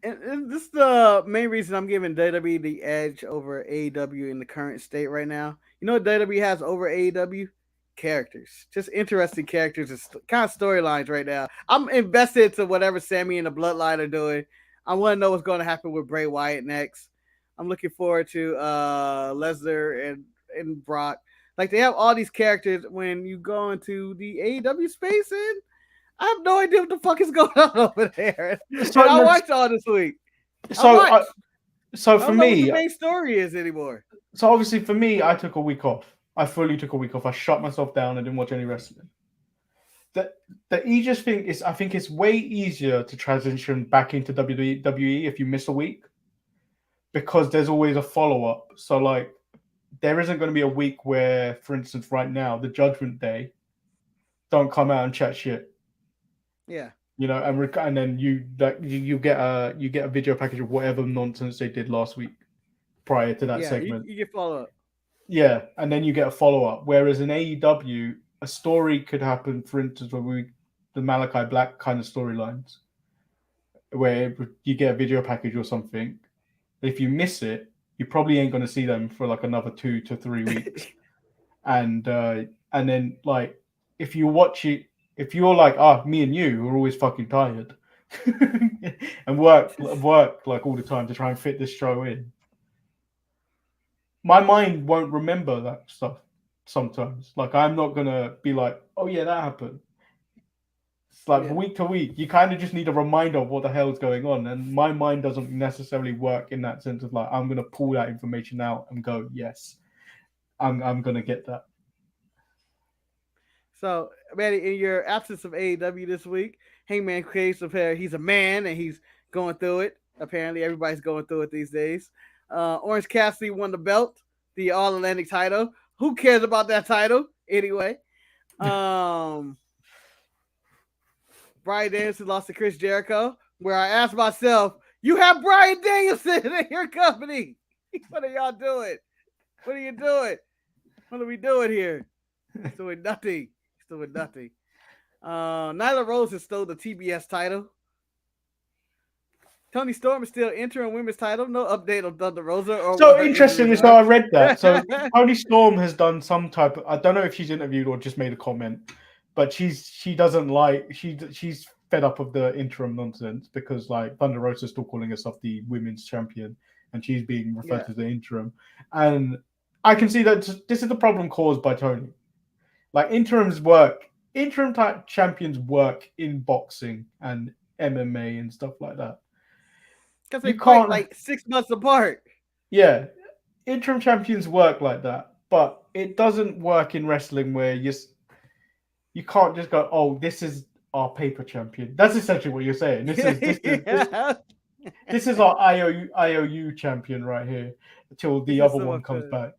And this is the main reason I'm giving WWE the edge over AEW in the current state right now. You know what WWE has over AEW? Characters. Just interesting characters and kind of storylines right now. I'm invested to whatever Sammy and the Bloodline are doing. I want to know what's going to happen with Bray Wyatt next. I'm looking forward to Lesnar and Brock. Like, they have all these characters when you go into the AEW space, and I have no idea what the fuck is going on over there. So I watched all this week. So for I don't know me, what the main story is anymore. So obviously for me, I took a week off. I fully took a week off. I shut myself down. I didn't watch any wrestling. The easiest thing is, I think it's way easier to transition back into WWE if you miss a week, because there's always a follow-up. So, like, there isn't going to be a week where, for instance, right now, the Judgment Day don't come out and chat shit. Yeah. You know, and then you get a video package of whatever nonsense they did last week prior to that segment. You get follow-up. Yeah, and then you get a follow-up. Whereas in AEW, a story could happen, for instance, the Malachi Black kind of storylines, where you get a video package or something. If you miss it, you probably ain't going to see them for like another 2 to 3 weeks. And then, like, if you watch it, if you're like, me and you are always fucking tired and work like all the time to try and fit this show in, my mind won't remember that stuff sometimes. Like, I'm not going to be like, oh yeah, that happened. It's like week to week, you kind of just need a reminder of what the hell is going on. And my mind doesn't necessarily work in that sense of like, I'm going to pull that information out and go, yes, I'm going to get that. So, Manny, in your absence of AEW this week, Hangman Page, he's a man and he's going through it. Apparently, everybody's going through it these days. Orange Cassidy won the belt, the All Atlantic title. Who cares about that title anyway? Brian Danielson lost to Chris Jericho, where I asked myself, you have Brian Danielson in your company. What are y'all doing? What are you doing? What are we doing here? He's doing nothing. Nyla Rose has stole the TBS title. Toni Storm is still interim women's title. No update on Thunder Rosa. So interestingly, so I read that. So Toni Storm has done some type of, I don't know if she's interviewed or just made a comment, but she doesn't like, she's fed up of the interim nonsense, because like Thunder Rosa is still calling herself the women's champion and she's being referred to as the interim. And I can see that this is the problem caused by Toni. Like, interim type champions work in boxing and MMA and stuff like that. Because they fight like 6 months apart. Yeah, interim champions work like that, but it doesn't work in wrestling where you can't just go, oh, this is our paper champion. That's essentially what you're saying. This is our IOU champion right here until the other one comes back.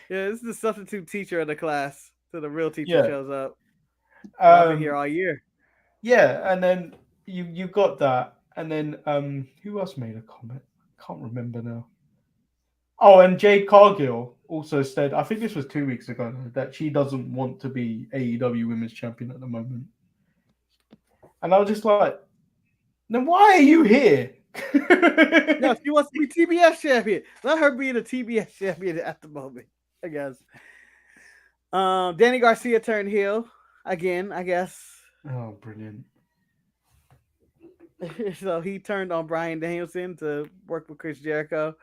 Yeah, this is the substitute teacher of the class till the real teacher shows up. I've been here all year. Yeah, and then you got that, and then who else made a comment? I can't remember now. Oh, and Jade Cargill also said, I think this was 2 weeks ago, that she doesn't want to be AEW Women's Champion at the moment. And I was just like, then why are you here? No, she wants to be TBS champion. Let her be the TBS champion at the moment, I guess. Danny Garcia turned heel again, I guess. Oh, brilliant. So he turned on Brian Danielson to work with Chris Jericho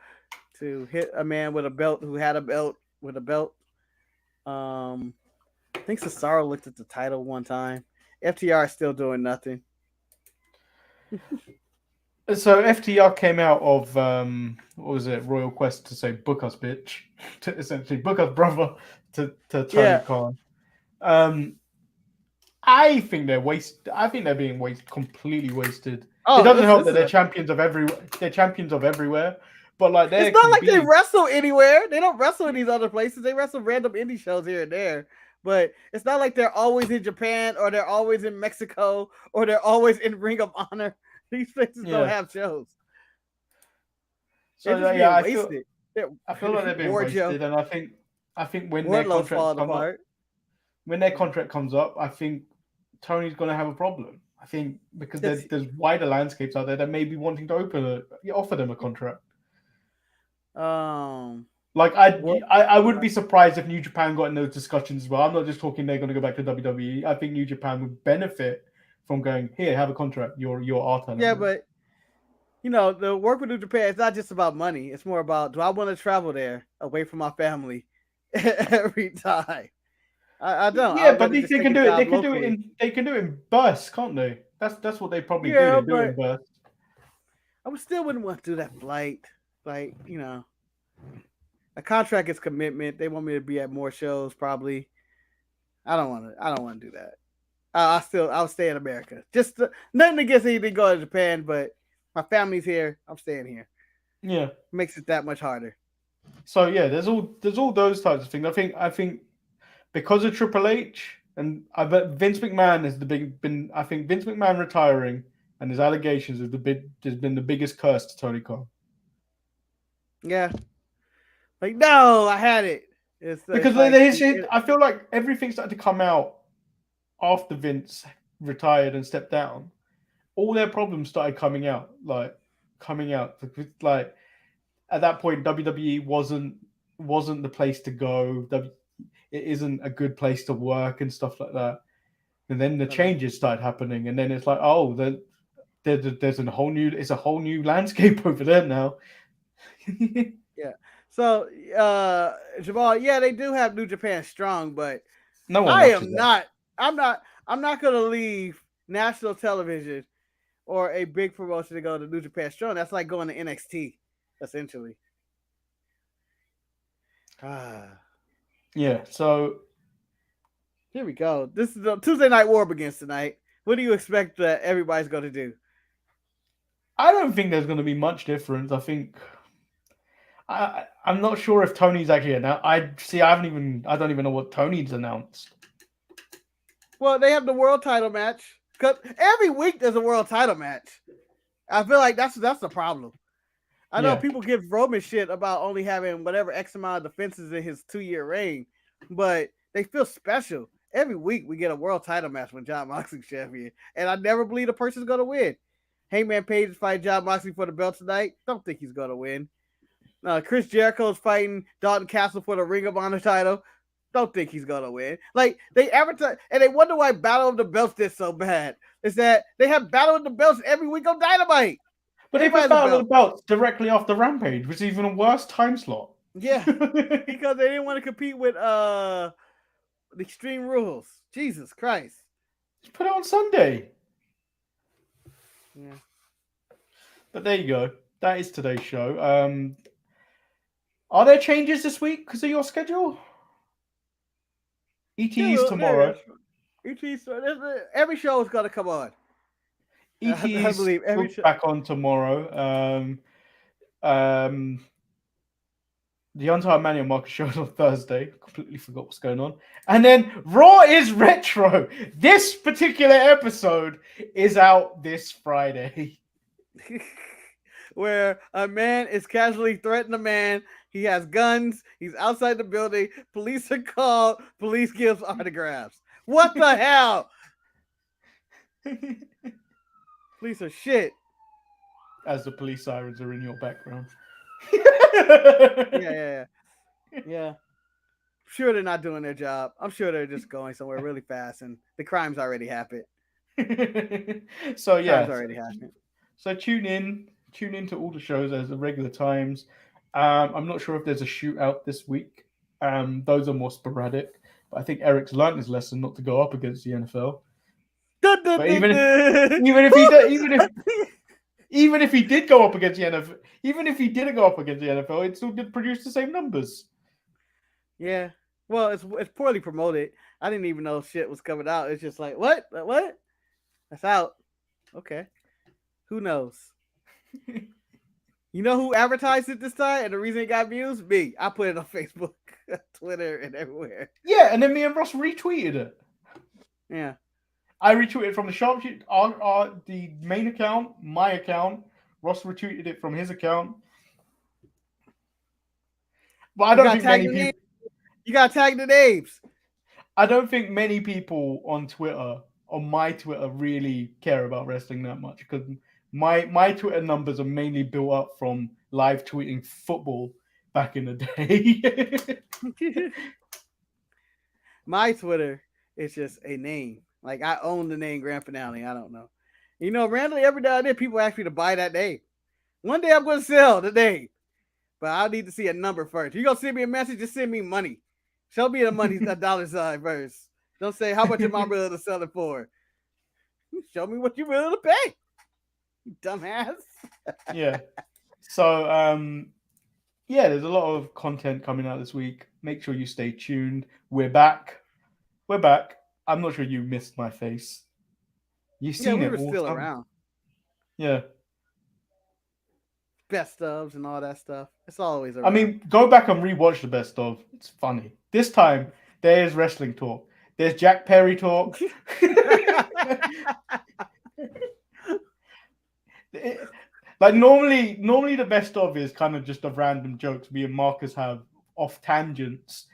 to hit a man with a belt who had a belt with a belt. I think Cesaro looked at the title one time. FTR is still doing nothing. So FTR came out of what was it, Royal Quest, to say book us, bitch, to essentially book us, brother, to Tony Khan. I think they're being completely wasted. Oh, It doesn't help this that is they're champions of everywhere. But like, it's not like they wrestle anywhere. They don't wrestle in these other places. They wrestle random indie shows here and there. But it's not like they're always in Japan or they're always in Mexico or they're always in Ring of Honor. These places don't have shows. So they're just being wasted. I feel like they're being wasted, and I think when their contract comes up, I think Tony's going to have a problem. I think because there's wider landscapes out there that may be wanting to offer them a contract. Like I wouldn't be surprised if New Japan got in those discussions as well. I'm not just talking they're going to go back to WWE. I think New Japan would benefit from going, here, have a contract. You're our talent. Yeah, but you know, the work with New Japan, it's not just about money. It's more about, do I want to travel there away from my family every time? I don't. Yeah, but they can do it. They can do it in bursts, can't they? That's what they probably do. They do it in bursts. I still wouldn't want to do that flight. Like, you know, a contract is commitment. They want me to be at more shows, probably. I don't want to do that. I'll stay in America. Just nothing against anything going to Japan, but my family's here. I'm staying here. Yeah, makes it that much harder. So yeah, there's all those types of things. I think because of Triple H and I bet Vince McMahon is I think Vince McMahon retiring and his allegations has been the biggest curse to Tony Khan. Yeah, like no, I had it. Because I feel like everything started to come out after Vince retired and stepped down. All their problems started coming out. Like at that point, WWE wasn't the place to go. It isn't a good place to work and stuff like that. And then the changes started happening, and then it's like, oh, there's a whole new landscape over there now. Yeah. So, Jamal, yeah, they do have New Japan Strong, but no one I'm not going to leave national television or a big promotion to go to New Japan Strong. That's like going to NXT, essentially. Yeah, so here we go. This is the Tuesday Night War begins tonight. What do you expect that everybody's going to do? I don't think there's going to be much difference. I think I'm not sure if Tony's actually announced. I don't even know what Tony's announced. Well, they have the world title match. Because every week there's a world title match. I feel like that's the problem. I know people give Roman shit about only having whatever X amount of defenses in his 2-year reign, but they feel special. Every week we get a world title match when Jon Moxley's champion, and I never believe a person's going to win. Hangman Page is fighting Jon Moxley for the belt tonight. Don't think he's going to win. Chris Jericho's fighting Dalton Castle for the Ring of Honor title. Don't think he's going to win. Like, they advertise, and they wonder why Battle of the Belts did so bad. Is that they have Battle of the Belts every week on Dynamite. But they put Battle of the Belts directly after Rampage, which is even a worse time slot. Yeah, because they didn't want to compete with the Extreme Rules. Jesus Christ. Just put it on Sunday. Yeah. But there you go. That is today's show. Are there changes this week because of your schedule? ET's tomorrow. ET's every show is going to come on. ET's back on tomorrow. The Untitled Manny and Marcus show on Thursday. Completely forgot what's going on. And then Raw is Retro. This particular episode is out this Friday. Where a man is casually threatening a man. He has guns. He's outside the building. Police are called. Police gives autographs. What the hell? Police are shit. As the police sirens are in your background. Yeah. I'm sure they're not doing their job. I'm sure they're just going somewhere really fast, and the crime's already happened. So yeah, crime's already happened. So tune in to all the shows as the regular times. I'm not sure if there's a shootout this week. Those are more sporadic, but I think Eric's learned his lesson not to go up against the NFL. But even if he did go up against the NFL, even if he didn't go up against the NFL, it still did produce the same numbers. Yeah, Well, it's poorly promoted. I didn't even know shit was coming out. It's just like, what? What? That's out. Okay. Who knows? You know who advertised it this time? And the reason it got views? Me. I put it on Facebook, Twitter, and everywhere. Yeah, and then me and Ross retweeted it. Yeah. I retweeted from the sharpshooter, the main account, my account. Ross retweeted it from his account. But I don't think many people. You gotta tag the names. I don't think many people on Twitter, on my Twitter, really care about wrestling that much because my Twitter numbers are mainly built up from live tweeting football back in the day. My Twitter is just a name. Like I own the name Grand Finale. I don't know. You know, randomly every now and then people ask me to buy that name. One day I'm going to sell the name, but I need to see a number first. You gonna send me a message? Just send me money. Show me the money, a dollar sign first. Don't say how much am I willing to sell it for. Show me what you're willing to pay. You dumbass. Yeah. So yeah, there's a lot of content coming out this week. Make sure you stay tuned. We're back. We're back. I'm not sure you missed my face. You've seen it. We were still around. Yeah. Best ofs and all that stuff. It's always around. I mean, go back and rewatch the best of. It's funny. This time, there's wrestling talk. There's Jack Perry talk. Like normally the best of is kind of just of random jokes me and Marcus have off tangents.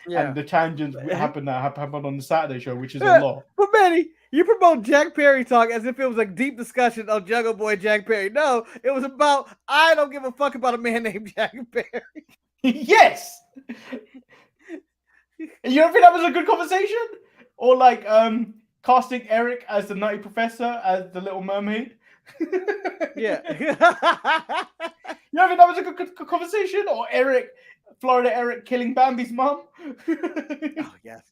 Yeah. And the tangents happen on the Saturday show, which is a lot. But Manny, you promote Jack Perry talk as if it was a deep discussion of Jungle Boy Jack Perry. No, it was about I don't give a fuck about a man named Jack Perry. Yes. You don't think that was a good conversation? Or like casting Eric as the Nutty Professor as the Little Mermaid? Yeah. You don't think that was a good conversation? Or Florida Eric killing Bambi's mom? Oh, yes.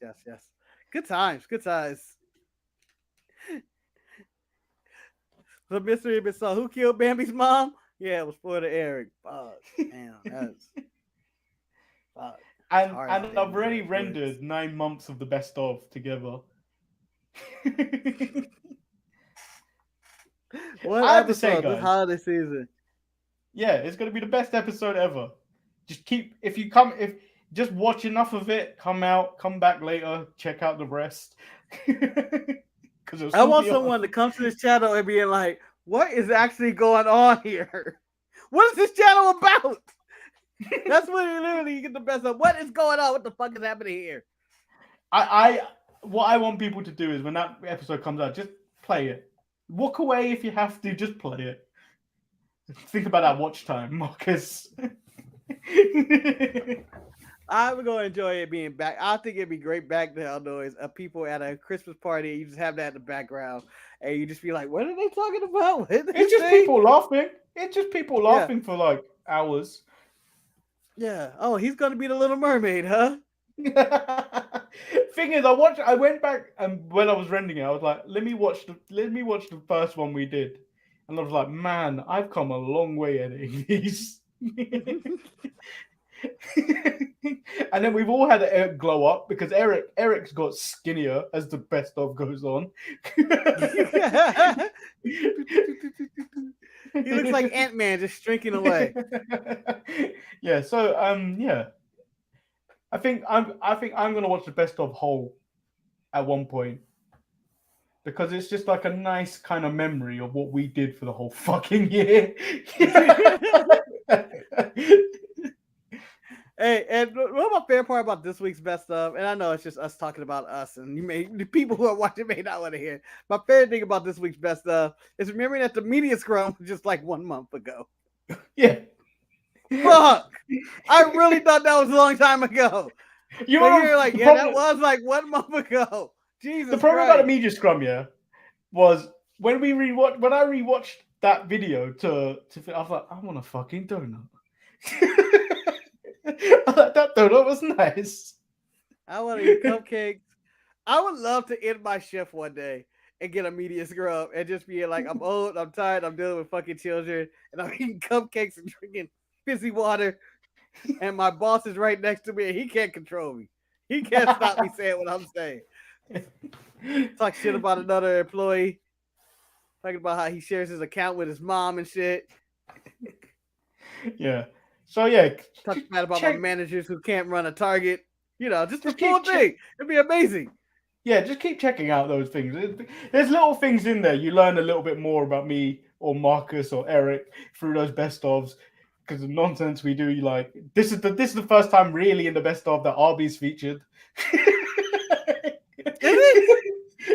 Good times. The mystery of it. So who killed Bambi's mom? Yeah, it was Florida Eric. Fuck. Damn, that's fuck. And I've already rendered 9 months of the best of together. What I have to say, episode guys, this holiday season? Yeah, it's gonna be the best episode ever. Just just watch enough of it, come back later, check out the rest. I want someone to come to this channel and be like, what is actually going on here? What is this channel about? That's when you literally get the best of what is going on. What the fuck is happening here? What I want people to do is when that episode comes out, just play it. Walk away if you have to, just play it. Think about that watch time, Marcus. I'm going to enjoy it being back. I think it'd be great background noise of people at a Christmas party. You just have that in the background, and you just be like, "What are they talking about?" It's just people laughing. It's just people laughing for like hours. Yeah. Oh, he's going to be the Little Mermaid, huh? Thing is, I went back and when I was rendering it, I was like, let me watch the first one we did, and I was like, man, I've come a long way editing these. And then we've all had Eric glow up because Eric's got skinnier as the best of goes on. He looks like Ant-Man just shrinking away. Yeah, so yeah. I think I'm gonna watch the best of whole at one point. Because it's just like a nice kind of memory of what we did for the whole fucking year. Hey, and what my favorite part about this week's best of, and I know it's just us talking about us, and the people who are watching may not want to hear. My favorite thing about this week's best of is remembering that the media scrum was just like 1 month ago. Yeah. Fuck! I really thought that was a long time ago. You're like, yeah, that was like 1 month ago. Jesus. The problem about the media scrum, yeah, was when I rewatched that video I was like, I want a fucking donut. That donut was nice. I want to eat cupcakes. I would love to end my shift one day and get a media scrub and just be like, I'm old, I'm tired, I'm dealing with fucking children, and I'm eating cupcakes and drinking fizzy water. and my boss is right next to me, and he can't control me. He can't stop me saying what I'm saying. Talk shit about another employee. Talking about how he shares his account with his mom and shit. Yeah. So yeah, Talking bad about my managers who can't run a target. You know, just the Just full keep thing. It'd be amazing. yeah, just keep checking out those things. There's little things in there. You learn a little bit more about me or Marcus or Eric through those best ofs. Because the nonsense we do, like this is the first time really in the best of that Arby's featured. Is it?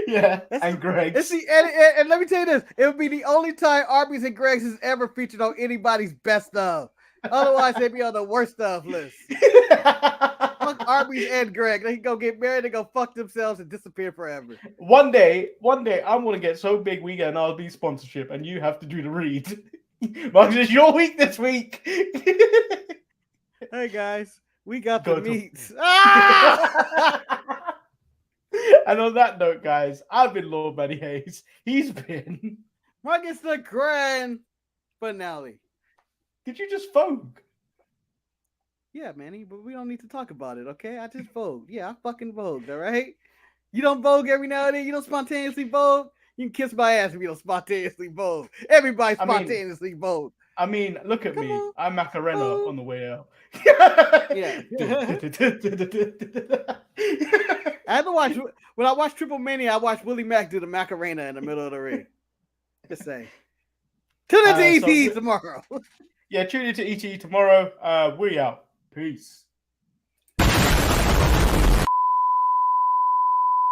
Yeah, and Greg's. And let me tell you this: it would be the only time Arby's and Greg's is ever featured on anybody's best of. Otherwise, they'd be on the worst of list. Fuck Arby's and Greg. They can go get married and go fuck themselves and disappear forever. One day, I'm gonna get so big we get an Arby's sponsorship, and you have to do the read. Marcus, it's your week this week. Hey guys, we got Go the to- meats. Ah! And on that note, guys, I've been Lord Manny Hayes. He's been. Marcus the grand finale. Did you just vogue? Yeah, Manny, but we don't need to talk about it, okay? I just vogue. Yeah, I fucking vogued, all right? You don't vogue every now and then. You don't spontaneously vogue. You can kiss my ass if you don't spontaneously vogue. Everybody spontaneously vogue. I mean, look at me. on. I'm Macarena on the way out. Yeah. I had to watch, when I watched Triple Mania, I watched Willie Mack do the Macarena in the middle of the ring. Just saying. Tune in to ET tomorrow. Yeah, tune in to ET tomorrow. We out. Peace.